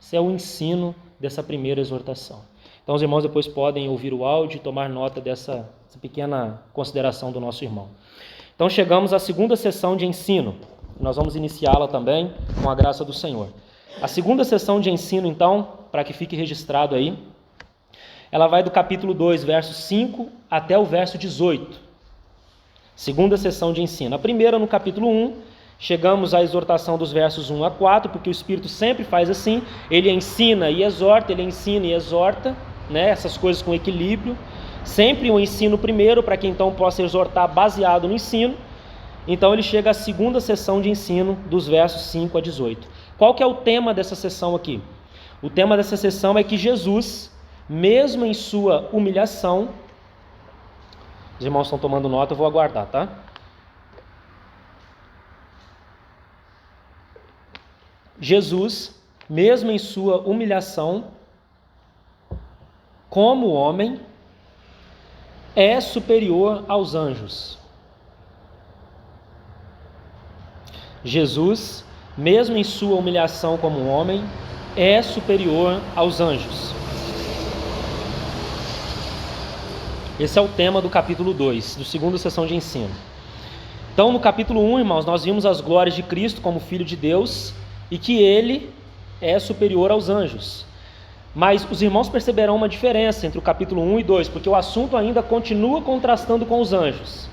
Esse é o ensino dessa primeira exortação. Então os irmãos depois podem ouvir o áudio e tomar nota dessa pequena consideração do nosso irmão. Então chegamos à segunda sessão de ensino. Nós vamos iniciá-la também com a graça do Senhor. A segunda sessão de ensino, então, para que fique registrado aí, ela vai do capítulo 2, verso 5 até o verso 18. Segunda sessão de ensino. A primeira no capítulo 1, chegamos à exortação dos versos 1 a 4, porque o Espírito sempre faz assim, ele ensina e exorta, né, essas coisas com equilíbrio. Sempre o ensino primeiro, para que então possa exortar baseado no ensino. Então ele chega à segunda sessão de ensino, dos versos 5 a 18. Qual que é o tema dessa sessão aqui? O tema dessa sessão é que Jesus, mesmo em sua humilhação, os irmãos estão tomando nota, eu vou aguardar, tá? Jesus, mesmo em sua humilhação, como homem, é superior aos anjos. Jesus, mesmo em sua humilhação como homem, é superior aos anjos. Esse é o tema do capítulo 2, do segunda sessão de ensino. Então, no capítulo 1, irmãos, nós vimos as glórias de Cristo como Filho de Deus e que Ele é superior aos anjos. Mas os irmãos perceberão uma diferença entre o capítulo 1 e 2, porque o assunto ainda continua contrastando com os anjos.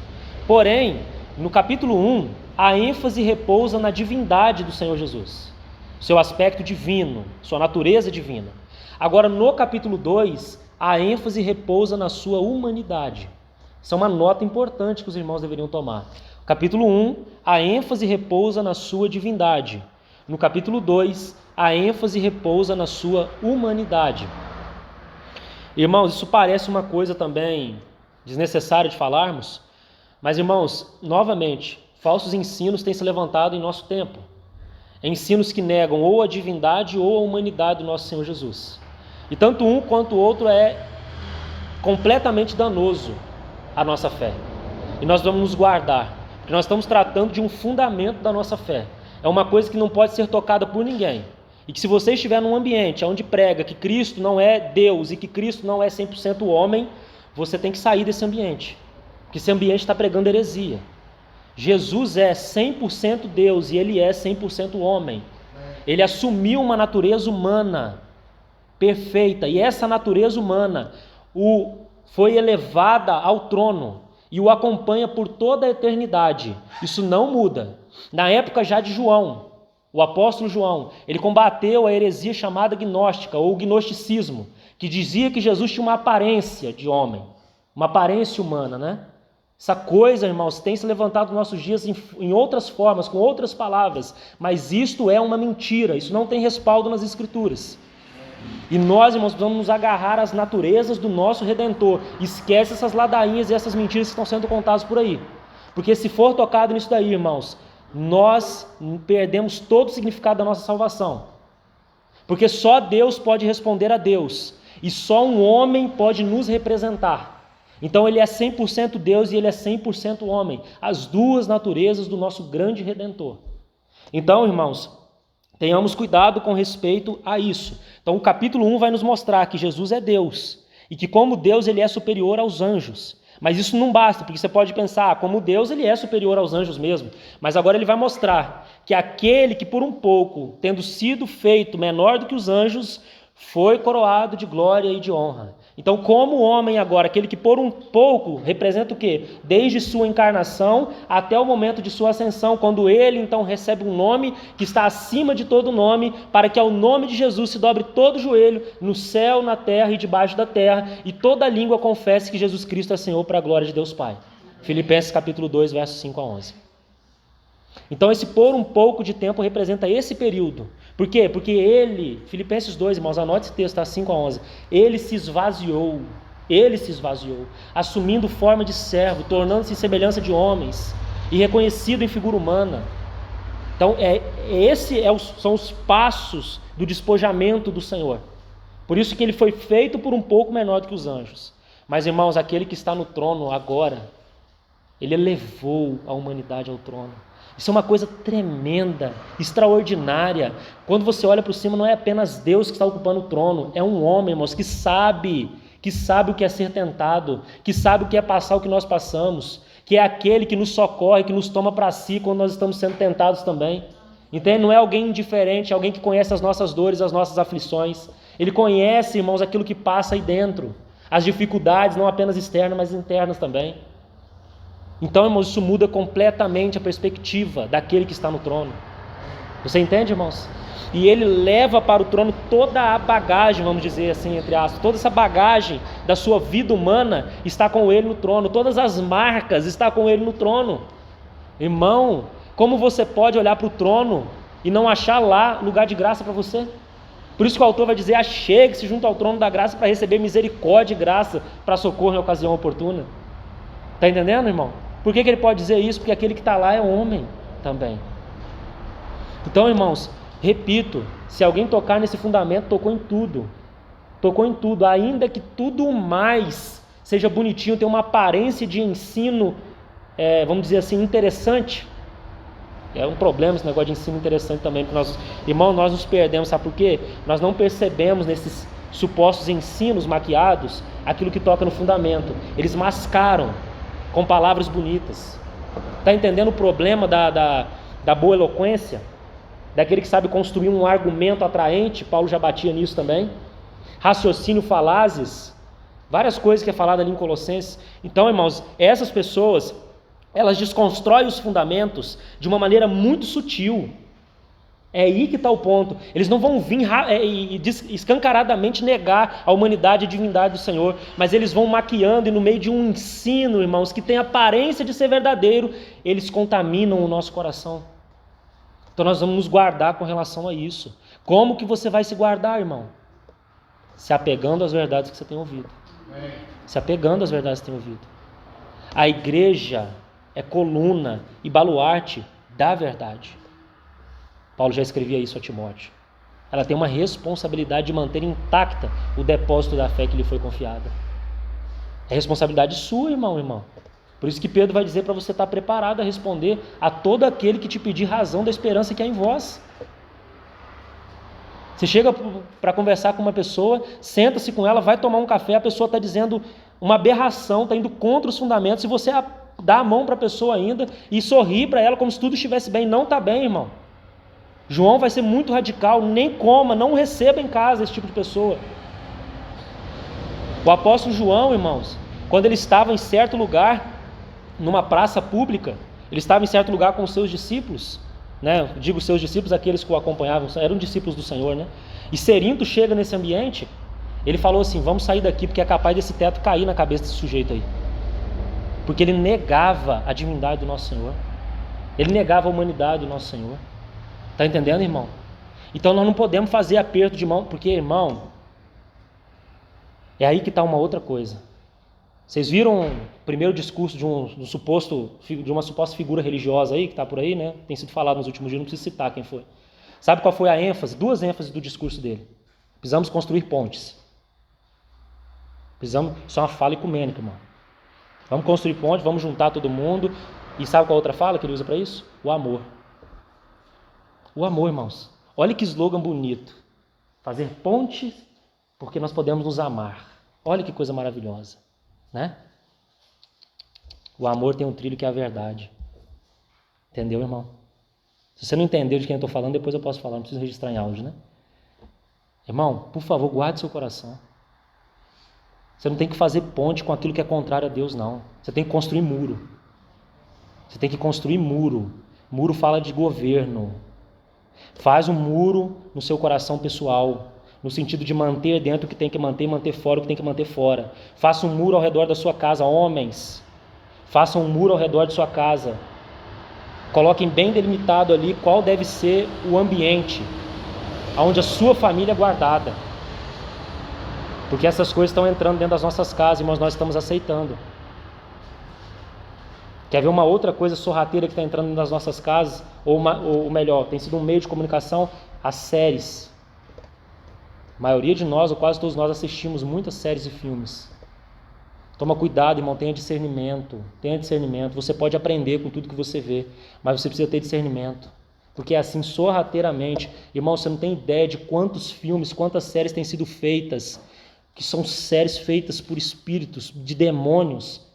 Porém, no capítulo 1, a ênfase repousa na divindade do Senhor Jesus, seu aspecto divino, sua natureza divina. Agora, no capítulo 2, a ênfase repousa na sua humanidade. Isso é uma nota importante que os irmãos deveriam tomar. No capítulo 1, a ênfase repousa na sua divindade. No capítulo 2, a ênfase repousa na sua humanidade. Irmãos, isso parece uma coisa também desnecessária de falarmos, mas, irmãos, novamente, falsos ensinos têm se levantado em nosso tempo. Ensinos que negam ou a divindade ou a humanidade do nosso Senhor Jesus. E tanto um quanto o outro é completamente danoso à nossa fé. E nós vamos nos guardar, porque nós estamos tratando de um fundamento da nossa fé. É uma coisa que não pode ser tocada por ninguém. E que se você estiver num ambiente onde prega que Cristo não é Deus e que Cristo não é 100% homem, você tem que sair desse ambiente. Porque esse ambiente está pregando heresia. Jesus é 100% Deus e Ele é 100% homem. Ele assumiu uma natureza humana perfeita. E essa natureza humana foi elevada ao trono e o acompanha por toda a eternidade. Isso não muda. Na época já de João, o apóstolo João, ele combateu a heresia chamada gnóstica ou gnosticismo, que dizia que Jesus tinha uma aparência de homem, uma aparência humana, né? Essa coisa, irmãos, tem se levantado nos nossos dias em outras formas, com outras palavras, mas isto é uma mentira, isso não tem respaldo nas Escrituras. E nós, irmãos, precisamos nos agarrar às naturezas do nosso Redentor. Esquece essas ladainhas e essas mentiras que estão sendo contadas por aí. Porque se for tocado nisso daí, irmãos, nós perdemos todo o significado da nossa salvação. Porque só Deus pode responder a Deus. E só um homem pode nos representar. Então ele é 100% Deus e ele é 100% homem. As duas naturezas do nosso grande Redentor. Então, irmãos, tenhamos cuidado com respeito a isso. Então o capítulo 1 vai nos mostrar que Jesus é Deus. E que como Deus ele é superior aos anjos. Mas isso não basta, porque você pode pensar, como Deus ele é superior aos anjos mesmo. Mas agora ele vai mostrar que aquele que por um pouco, tendo sido feito menor do que os anjos, foi coroado de glória e de honra. Então, como homem agora, aquele que por um pouco representa o quê? Desde sua encarnação até o momento de sua ascensão, quando ele então recebe um nome que está acima de todo nome, para que ao nome de Jesus se dobre todo joelho, no céu, na terra e debaixo da terra, e toda língua confesse que Jesus Cristo é Senhor para a glória de Deus Pai. Filipenses capítulo 2, versos 5 a 11. Então esse por um pouco de tempo representa esse período. Por quê? Porque ele, Filipenses 2, irmãos, anote esse texto, tá? 5 a 11. Ele se esvaziou, assumindo forma de servo, tornando-se em semelhança de homens e reconhecido em figura humana. Então são os passos do despojamento do Senhor. Por isso que ele foi feito por um pouco menor do que os anjos. Mas, irmãos, aquele que está no trono agora, ele elevou a humanidade ao trono. Isso é uma coisa tremenda, extraordinária. Quando você olha para cima, não é apenas Deus que está ocupando o trono, é um homem, irmãos, que sabe o que é ser tentado, que sabe o que é passar o que nós passamos, que é aquele que nos socorre, que nos toma para si quando nós estamos sendo tentados também. Entende? Não é alguém indiferente, é alguém que conhece as nossas dores, as nossas aflições. Ele conhece, irmãos, aquilo que passa aí dentro, as dificuldades, não apenas externas, mas internas também. Então, irmãos, isso muda completamente a perspectiva daquele que está no trono. Você entende, irmãos? E ele leva para o trono toda a bagagem, vamos dizer assim, entre aspas, toda essa bagagem da sua vida humana está com ele no trono, todas as marcas estão com ele no trono. Irmão, como você pode olhar para o trono e não achar lá lugar de graça para você? Por isso que o autor vai dizer: achegue-se junto ao trono da graça para receber misericórdia e graça para socorro em ocasião oportuna. Está entendendo, irmão? Por que ele pode dizer isso? Porque aquele que está lá é homem também. Então, irmãos, repito, se alguém tocar nesse fundamento, tocou em tudo. Tocou em tudo, ainda que tudo mais seja bonitinho, tenha uma aparência de ensino, vamos dizer assim, interessante. É um problema esse negócio de ensino interessante também, porque nós nos perdemos, sabe por quê? Nós não percebemos nesses supostos ensinos maquiados aquilo que toca no fundamento. Eles mascaram com palavras bonitas. Está entendendo o problema da boa eloquência? Daquele que sabe construir um argumento atraente? Paulo já batia nisso também. Raciocínio falazes, várias coisas que é falado ali em Colossenses. Então, irmãos, essas pessoas, elas desconstroem os fundamentos de uma maneira muito sutil. É aí que está o ponto. Eles não vão vir e escancaradamente negar a humanidade e a divindade do Senhor, mas eles vão maquiando, e no meio de um ensino, irmãos, que tem aparência de ser verdadeiro, eles contaminam o nosso coração. Então nós vamos nos guardar com relação a isso. Como que você vai se guardar, irmão? Se apegando às verdades que você tem ouvido. Se apegando às verdades que você tem ouvido. A igreja é coluna e baluarte da verdade. Paulo já escrevia isso a Timóteo. Ela tem uma responsabilidade de manter intacta o depósito da fé que lhe foi confiada. É responsabilidade sua, irmão. Por isso que Pedro vai dizer para você estar preparado a responder a todo aquele que te pedir razão da esperança que há em vós. Você chega para conversar com uma pessoa, senta-se com ela, vai tomar um café, a pessoa está dizendo uma aberração, está indo contra os fundamentos, e você dá a mão para a pessoa ainda e sorri para ela como se tudo estivesse bem. Não está bem, irmão. João vai ser muito radical: nem coma, não receba em casa esse tipo de pessoa. O apóstolo João, irmãos, quando ele estava em certo lugar, numa praça pública, ele estava em certo lugar com os seus discípulos, né? Eu digo seus discípulos, aqueles que o acompanhavam, eram discípulos do Senhor, né? E Cerinto chega nesse ambiente, ele falou assim: vamos sair daqui, porque é capaz desse teto cair na cabeça desse sujeito aí. Porque ele negava a divindade do nosso Senhor, ele negava a humanidade do nosso Senhor. Está entendendo, irmão? Então nós não podemos fazer aperto de mão, porque, irmão, é aí que está uma outra coisa. Vocês viram o primeiro discurso de uma suposta figura religiosa aí, que está por aí, né? Tem sido falado nos últimos dias, não preciso citar quem foi. Sabe qual foi a ênfase? Duas ênfases do discurso dele. Precisamos construir pontes. Isso é uma fala ecumênica, irmão. Vamos construir pontes, vamos juntar todo mundo. E sabe qual a outra fala que ele usa para isso? O amor. O amor, irmãos. Olha que slogan bonito. Fazer pontes porque nós podemos nos amar. Olha que coisa maravilhosa, né? O amor tem um trilho que é a verdade. Entendeu, irmão? Se você não entendeu de quem eu estou falando, depois eu posso falar, não preciso registrar em áudio, né? Irmão, por favor, guarde seu coração. Você não tem que fazer ponte com aquilo que é contrário a Deus, não. Você tem que construir muro. Você tem que construir muro. Muro fala de governo. Faz um muro no seu coração pessoal, no sentido de manter dentro o que tem que manter e manter fora o que tem que manter fora. Faça um muro ao redor da sua casa, homens. Façam um muro ao redor de sua casa. Coloquem bem delimitado ali qual deve ser o ambiente onde a sua família é guardada. Porque essas coisas estão entrando dentro das nossas casas, mas nós estamos aceitando. Quer ver uma outra coisa sorrateira que está entrando dentro das nossas casas? Ou melhor, tem sido um meio de comunicação, as séries. A maioria de nós, ou quase todos nós, assistimos muitas séries e filmes. Toma cuidado, irmão, tenha discernimento. Tenha discernimento. Você pode aprender com tudo que você vê, mas você precisa ter discernimento. Porque é assim, sorrateiramente, irmão, você não tem ideia de quantos filmes, quantas séries têm sido feitas, que são séries feitas por espíritos, de demônios,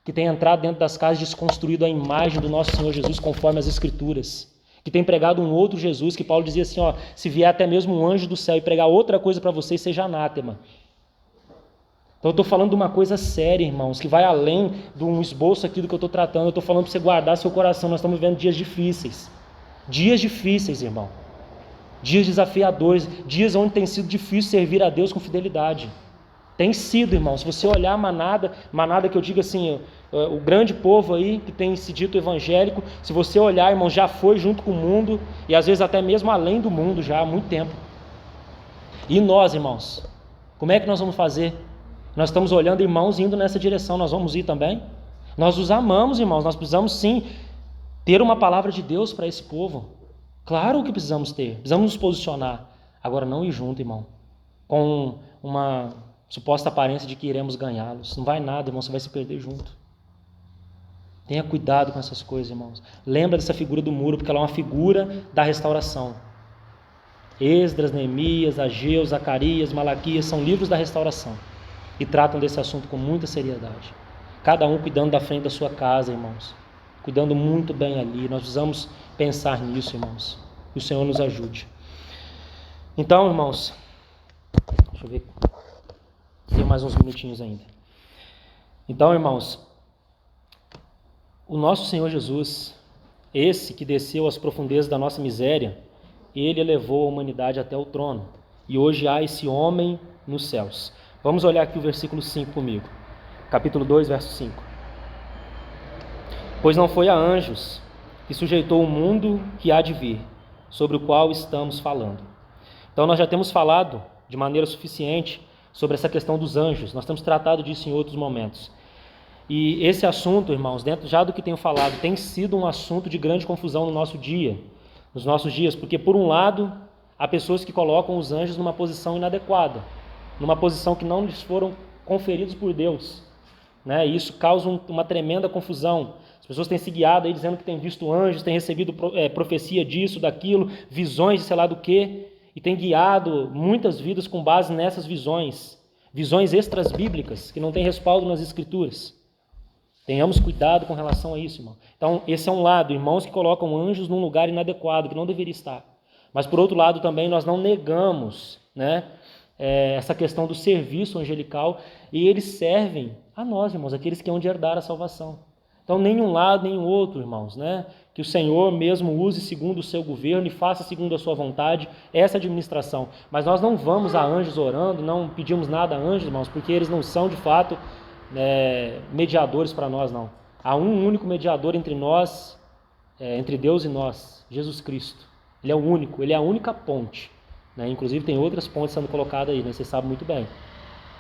que têm entrado dentro das casas e desconstruído a imagem do nosso Senhor Jesus conforme as Escrituras, que tem pregado um outro Jesus, que Paulo dizia assim, se vier até mesmo um anjo do céu e pregar outra coisa para vocês, seja anátema. Então eu estou falando de uma coisa séria, irmãos, que vai além de um esboço aqui do que eu estou tratando. Eu estou falando para você guardar seu coração. Nós estamos vivendo dias difíceis, irmão, dias desafiadores, dias onde tem sido difícil servir a Deus com fidelidade. Tem sido, irmão. Se você olhar a manada que eu digo assim, o grande povo aí que tem se dito evangélico, se você olhar, irmão, já foi junto com o mundo e às vezes até mesmo além do mundo já há muito tempo. E nós, irmãos, como é que nós vamos fazer? Nós estamos olhando irmãos indo nessa direção, nós vamos ir também? Nós os amamos, irmãos, nós precisamos sim ter uma palavra de Deus para esse povo. Claro que precisamos nos posicionar. Agora não ir junto, irmão, com uma suposta aparência de que iremos ganhá-los. Não vai nada, irmão, você vai se perder junto. Tenha cuidado com essas coisas, irmãos. Lembra dessa figura do muro, porque ela é uma figura da restauração. Esdras, Neemias, Ageu, Zacarias, Malaquias são livros da restauração e tratam desse assunto com muita seriedade. Cada um cuidando da frente da sua casa, irmãos. Cuidando muito bem ali. Nós precisamos pensar nisso, irmãos. Que o Senhor nos ajude. Então, irmãos, deixa eu ver. Tem mais uns minutinhos ainda. Então, irmãos, o nosso Senhor Jesus, esse que desceu às profundezas da nossa miséria, ele elevou a humanidade até o trono. E hoje há esse homem nos céus. Vamos olhar aqui o versículo 5 comigo. Capítulo 2, verso 5. Pois não foi a anjos que sujeitou o mundo que há de vir, sobre o qual estamos falando. Então nós já temos falado de maneira suficiente sobre essa questão dos anjos. Nós temos tratado disso em outros momentos. E esse assunto, irmãos, dentro já do que tenho falado, tem sido um assunto de grande confusão no nosso dia, nos nossos dias, porque por um lado, há pessoas que colocam os anjos numa posição inadequada, numa posição que não lhes foram conferidos por Deus, né? E isso causa uma tremenda confusão. As pessoas têm se guiado aí dizendo que têm visto anjos, têm recebido profecia disso, daquilo, visões de sei lá do quê, e têm guiado muitas vidas com base nessas visões extras bíblicas, que não têm respaldo nas Escrituras. Tenhamos cuidado com relação a isso, irmão. Então, esse é um lado, irmãos que colocam anjos num lugar inadequado, que não deveria estar. Mas, por outro lado, também nós não negamos, né, essa questão do serviço angelical, e eles servem a nós, irmãos, aqueles que hão de herdar a salvação. Então, nem um lado, nem o outro, irmãos, né? Que o Senhor mesmo use segundo o seu governo e faça segundo a sua vontade essa administração. Mas nós não vamos a anjos orando, não pedimos nada a anjos, irmãos, porque eles não são, de fato, mediadores para nós, não. Há um único mediador entre nós, entre Deus e nós, Jesus Cristo. Ele é o único, ele é a única ponte, né? Inclusive tem outras pontes sendo colocadas aí, né? Vocês sabem muito bem,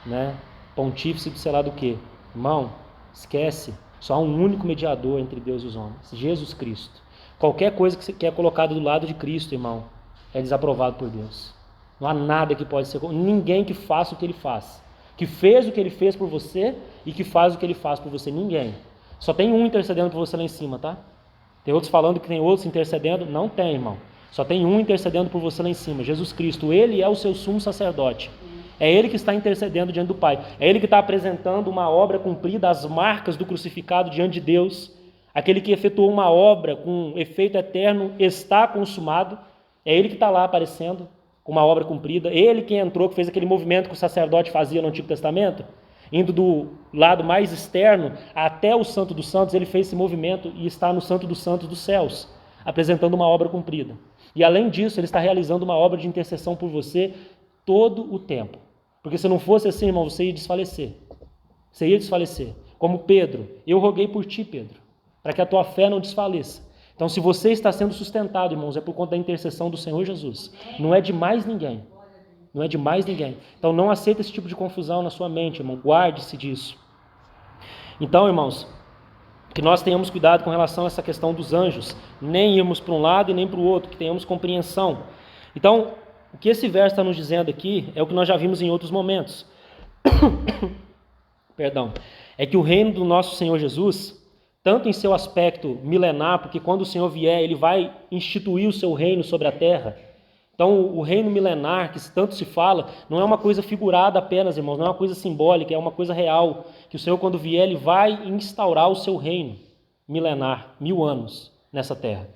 né? Pontífice do sei lá do quê. Irmão, esquece. Só há um único mediador entre Deus e os homens, Jesus Cristo. Qualquer coisa que é colocada do lado de Cristo, irmão, é desaprovado por Deus. Não há nada que pode ser, ninguém que faça o que ele faz, que fez o que ele fez por você e que faz o que ele faz por você. Ninguém. Só tem um intercedendo por você lá em cima, tá? Tem outros falando que tem outros intercedendo. Não tem, irmão. Só tem um intercedendo por você lá em cima, Jesus Cristo. Ele é o seu sumo sacerdote. É Ele que está intercedendo diante do Pai. É Ele que está apresentando uma obra cumprida, as marcas do crucificado diante de Deus. Aquele que efetuou uma obra com efeito eterno está consumado. É Ele que está lá aparecendo com uma obra cumprida. Ele que entrou, que fez aquele movimento que o sacerdote fazia no Antigo Testamento, indo do lado mais externo até o Santo dos Santos. Ele fez esse movimento e está no Santo dos Santos dos céus, apresentando uma obra cumprida. E além disso, Ele está realizando uma obra de intercessão por você todo o tempo. Porque se não fosse assim, irmão, você ia desfalecer. Você ia desfalecer. Como Pedro, eu roguei por ti, Pedro, para que a tua fé não desfaleça. Então, se você está sendo sustentado, irmãos, é por conta da intercessão do Senhor Jesus. Não é de mais ninguém. Não é de mais ninguém. Então, não aceita esse tipo de confusão na sua mente, irmão. Guarde-se disso. Então, irmãos, que nós tenhamos cuidado com relação a essa questão dos anjos. Nem irmos para um lado e nem para o outro. Que tenhamos compreensão. Então, o que esse verso está nos dizendo aqui é o que nós já vimos em outros momentos. Perdão. É que o reino do nosso Senhor Jesus, tanto em seu aspecto milenar, porque quando o Senhor vier, Ele vai instituir o seu reino sobre a terra. Então, o reino milenar, que tanto se fala, não é uma coisa figurada apenas, irmãos, não é uma coisa simbólica, é uma coisa real, que o Senhor, quando vier, Ele vai instaurar o seu reino milenar, 1000 anos nessa terra.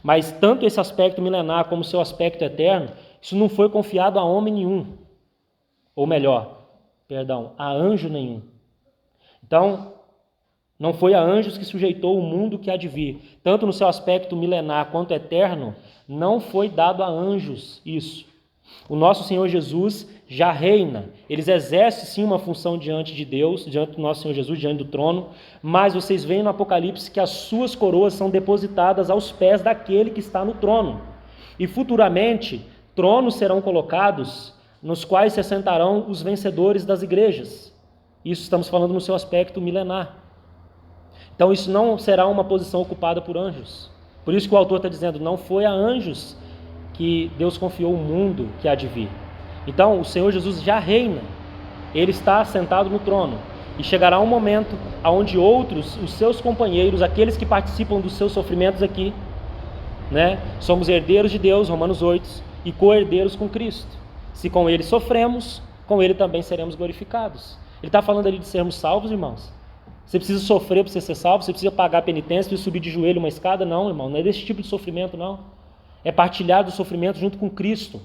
Mas tanto esse aspecto milenar como o seu aspecto eterno, isso não foi confiado a homem nenhum, ou melhor, a anjo nenhum. Então, não foi a anjos que sujeitou o mundo que há de vir. Tanto no seu aspecto milenar quanto eterno, não foi dado a anjos isso. O nosso Senhor Jesus já reina. Eles exercem sim uma função diante de Deus, diante do nosso Senhor Jesus, diante do trono, mas vocês veem no Apocalipse que as suas coroas são depositadas aos pés daquele que está no trono. E futuramente, tronos serão colocados nos quais se assentarão os vencedores das igrejas. Isso estamos falando no seu aspecto milenar. Então isso não será uma posição ocupada por anjos. Por isso que o autor está dizendo, não foi a anjos que Deus confiou o mundo que há de vir. Então o Senhor Jesus já reina, Ele está sentado no trono, e chegará um momento onde outros, os seus companheiros, aqueles que participam dos seus sofrimentos aqui, né? Somos herdeiros de Deus, Romanos 8, e co-herdeiros com Cristo. Se com Ele sofremos, com Ele também seremos glorificados. Ele está falando ali de sermos salvos, irmãos. Você precisa sofrer para você ser salvo, você precisa pagar a penitência, precisa subir de joelho uma escada? Não, irmão, não é desse tipo de sofrimento, não. É partilhar do sofrimento junto com Cristo.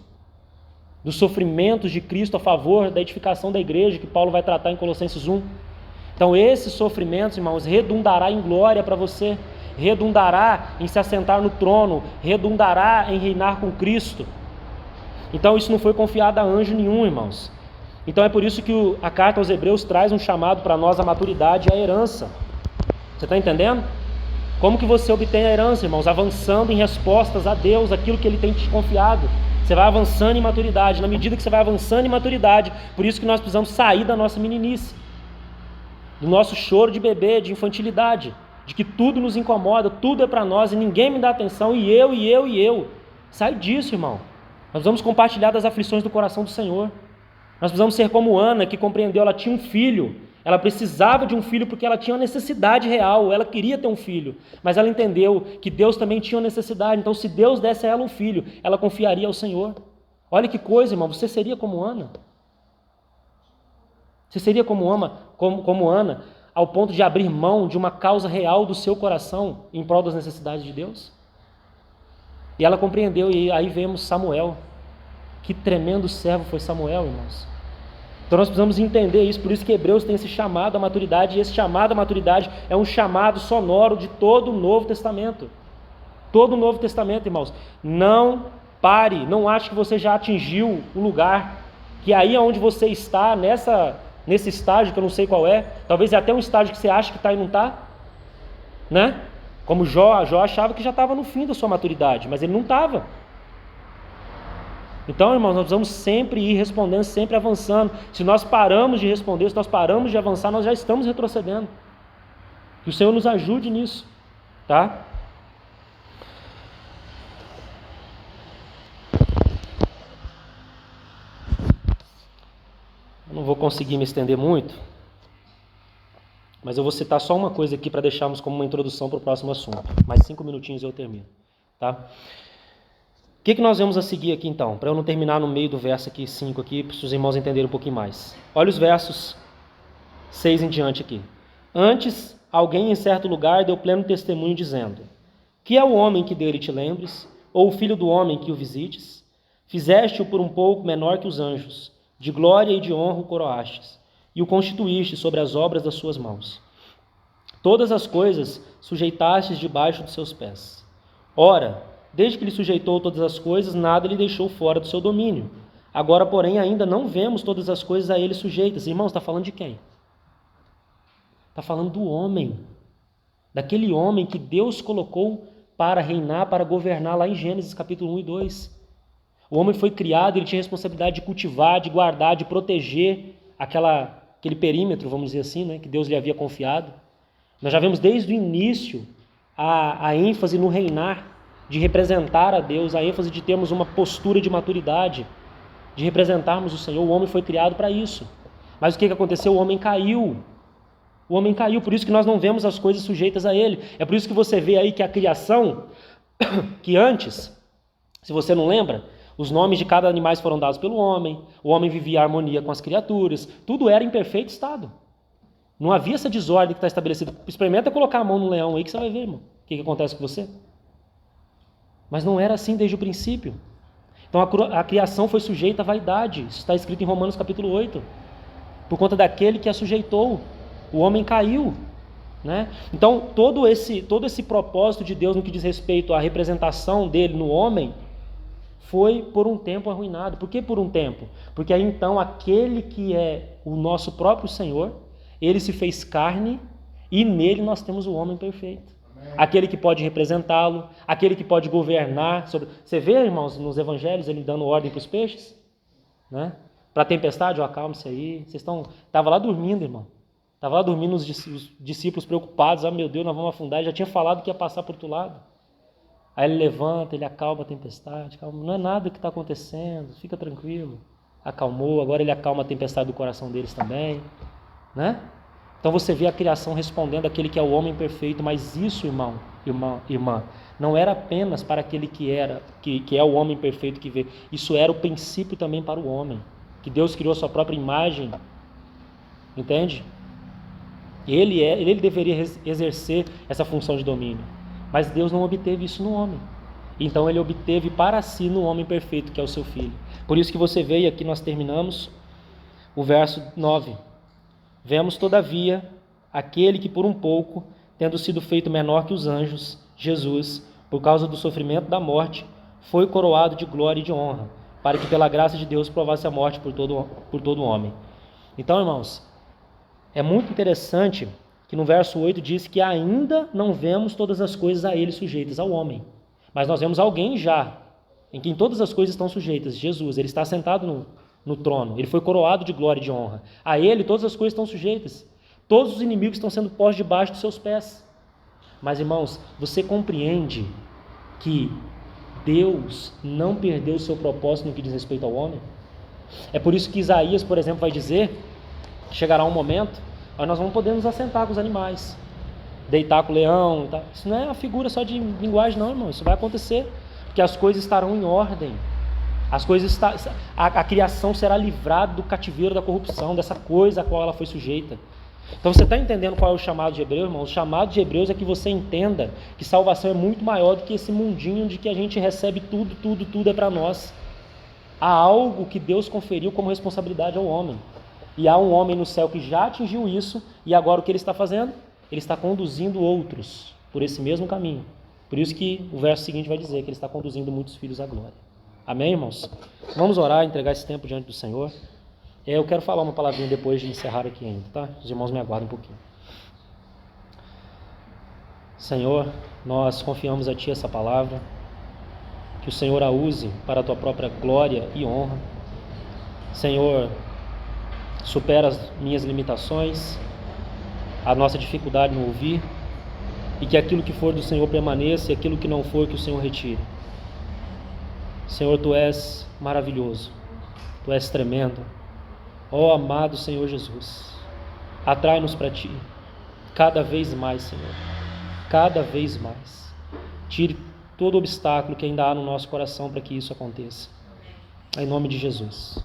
Dos sofrimentos de Cristo a favor da edificação da igreja, que Paulo vai tratar em Colossenses 1. Então esses sofrimentos, irmãos, redundará em glória para você, redundará em se assentar no trono, redundará em reinar com Cristo. Então isso não foi confiado a anjo nenhum, irmãos. Então é por isso que a carta aos Hebreus traz um chamado para nós à maturidade e à herança. Você está entendendo? Como que você obtém a herança, irmãos? Avançando em respostas a Deus, aquilo que Ele tem te confiado. Você vai avançando em maturidade. Na medida que você vai avançando em maturidade, por isso que nós precisamos sair da nossa meninice, do nosso choro de bebê, de infantilidade, de que tudo nos incomoda, tudo é para nós e ninguém me dá atenção, e eu. Sai disso, irmão. Nós vamos compartilhar das aflições do coração do Senhor. Nós precisamos ser como Ana, que compreendeu, ela tinha um filho, ela precisava de um filho porque ela tinha uma necessidade real, ela queria ter um filho, mas ela entendeu que Deus também tinha uma necessidade, então se Deus desse a ela um filho, ela confiaria ao Senhor. Olha que coisa, irmão, você seria como Ana. Você seria como Ana, ao ponto de abrir mão de uma causa real do seu coração em prol das necessidades de Deus? E ela compreendeu, e aí vemos Samuel. Que tremendo servo foi Samuel, irmãos. Então nós precisamos entender isso, por isso que Hebreus tem esse chamado à maturidade, e esse chamado à maturidade é um chamado sonoro de todo o Novo Testamento. Todo o Novo Testamento, irmãos. Não pare, não ache que você já atingiu o lugar, que aí onde você está, nesse estágio que eu não sei qual é, talvez é até um estágio que você acha que está e não está, né? Como Jó achava que já estava no fim da sua maturidade, mas ele não estava. Então, irmãos, nós precisamos sempre ir respondendo, sempre avançando. Se nós paramos de responder, se nós paramos de avançar, nós já estamos retrocedendo. Que o Senhor nos ajude nisso, tá? Eu não vou conseguir me estender muito, mas eu vou citar só uma coisa aqui para deixarmos como uma introdução para o próximo assunto. Mais 5 minutinhos e eu termino, tá? O que nós vamos a seguir aqui então? Para eu não terminar no meio do verso aqui 5 aqui, para os irmãos entenderem um pouquinho mais. Olha os versos 6 em diante aqui. Antes, alguém em certo lugar deu pleno testemunho dizendo: que é o homem que dele te lembres, ou o filho do homem que o visites? Fizeste-o por um pouco menor que os anjos, de glória e de honra o coroastes, e o constituíste sobre as obras das suas mãos. Todas as coisas sujeitastes debaixo dos seus pés. Ora, desde que lhe sujeitou todas as coisas, nada lhe deixou fora do seu domínio. Agora, porém, ainda não vemos todas as coisas a ele sujeitas. Irmãos, está falando de quem? Está falando do homem. Daquele homem que Deus colocou para reinar, para governar, lá em Gênesis capítulo 1 e 2. O homem foi criado, ele tinha a responsabilidade de cultivar, de guardar, de proteger aquele perímetro, vamos dizer assim, né, que Deus lhe havia confiado. Nós já vemos desde o início a ênfase no reinar, de representar a Deus, a ênfase de termos uma postura de maturidade, de representarmos o Senhor. O homem foi criado para isso. Mas o que aconteceu? O homem caiu. O homem caiu, por isso que nós não vemos as coisas sujeitas a ele. É por isso que você vê aí que a criação, que antes, se você não lembra, os nomes de cada animal foram dados pelo homem, o homem vivia em harmonia com as criaturas, tudo era em perfeito estado. Não havia essa desordem que está estabelecida. Experimenta colocar a mão no leão aí que você vai ver, irmão, o que acontece com você. Mas não era assim desde o princípio. Então a criação foi sujeita à vaidade. Isso está escrito em Romanos capítulo 8. Por conta daquele que a sujeitou. O homem caiu, né? Então todo esse propósito de Deus no que diz respeito à representação dele no homem foi por um tempo arruinado. Por que por um tempo? Porque aí então aquele que é o nosso próprio Senhor, ele se fez carne e nele nós temos o homem perfeito. Aquele que pode representá-lo, aquele que pode governar sobre... Você vê, irmãos, nos evangelhos ele dando ordem para os peixes, né? Para a tempestade, acalme-se aí. Estava lá dormindo, irmão. Estava lá dormindo os discípulos preocupados. Meu Deus, nós vamos afundar. Ele já tinha falado que ia passar para o outro lado. Aí ele levanta, ele acalma a tempestade. Calma, não é nada que está acontecendo, fica tranquilo. Acalmou, agora ele acalma a tempestade do coração deles também, né? Então você vê a criação respondendo àquele que é o homem perfeito, mas isso, irmã, não era apenas para aquele que é o homem perfeito que vê. Isso era o princípio também para o homem, que Deus criou a sua própria imagem, entende? Ele deveria exercer essa função de domínio, mas Deus não obteve isso no homem. Então ele obteve para si no homem perfeito, que é o seu filho. Por isso que você vê, e aqui nós terminamos o verso 9. Vemos, todavia, aquele que por um pouco, tendo sido feito menor que os anjos, Jesus, por causa do sofrimento da morte, foi coroado de glória e de honra, para que pela graça de Deus provasse a morte por todo homem. Então, irmãos, é muito interessante que no verso 8 diz que ainda não vemos todas as coisas a ele sujeitas, ao homem. Mas nós vemos alguém já, em quem todas as coisas estão sujeitas, Jesus. Ele está sentado no trono, ele foi coroado de glória e de honra. A ele todas as coisas estão sujeitas. Todos os inimigos estão sendo postos debaixo dos seus pés. Mas, irmãos, você compreende que Deus não perdeu o seu propósito no que diz respeito ao homem? É por isso que Isaías, por exemplo, vai dizer que chegará um momento onde nós vamos poder nos assentar com os animais, deitar com o leão. Tá? Isso não é uma figura só de linguagem, não, irmão. Isso vai acontecer, porque as coisas estarão em ordem. A criação será livrada do cativeiro da corrupção, dessa coisa a qual ela foi sujeita. Então você está entendendo qual é o chamado de Hebreus, irmão? O chamado de Hebreus é que você entenda que salvação é muito maior do que esse mundinho de que a gente recebe tudo é para nós. Há algo que Deus conferiu como responsabilidade ao homem. E há um homem no céu que já atingiu isso, e agora o que ele está fazendo? Ele está conduzindo outros por esse mesmo caminho. Por isso que o verso seguinte vai dizer que ele está conduzindo muitos filhos à glória. Amém, irmãos? Vamos orar, entregar esse tempo diante do Senhor. Eu quero falar uma palavrinha depois de encerrar aqui ainda, tá? Os irmãos me aguardem um pouquinho. Senhor, nós confiamos a Ti essa palavra, que o Senhor a use para a Tua própria glória e honra. Senhor, supera as minhas limitações, a nossa dificuldade no ouvir, e que aquilo que for do Senhor permaneça, e aquilo que não for, que o Senhor retire. Senhor, Tu és maravilhoso, Tu és tremendo. Ó amado Senhor Jesus, atrai-nos para Ti, cada vez mais, Senhor, cada vez mais. Tire todo obstáculo que ainda há no nosso coração para que isso aconteça. Em nome de Jesus.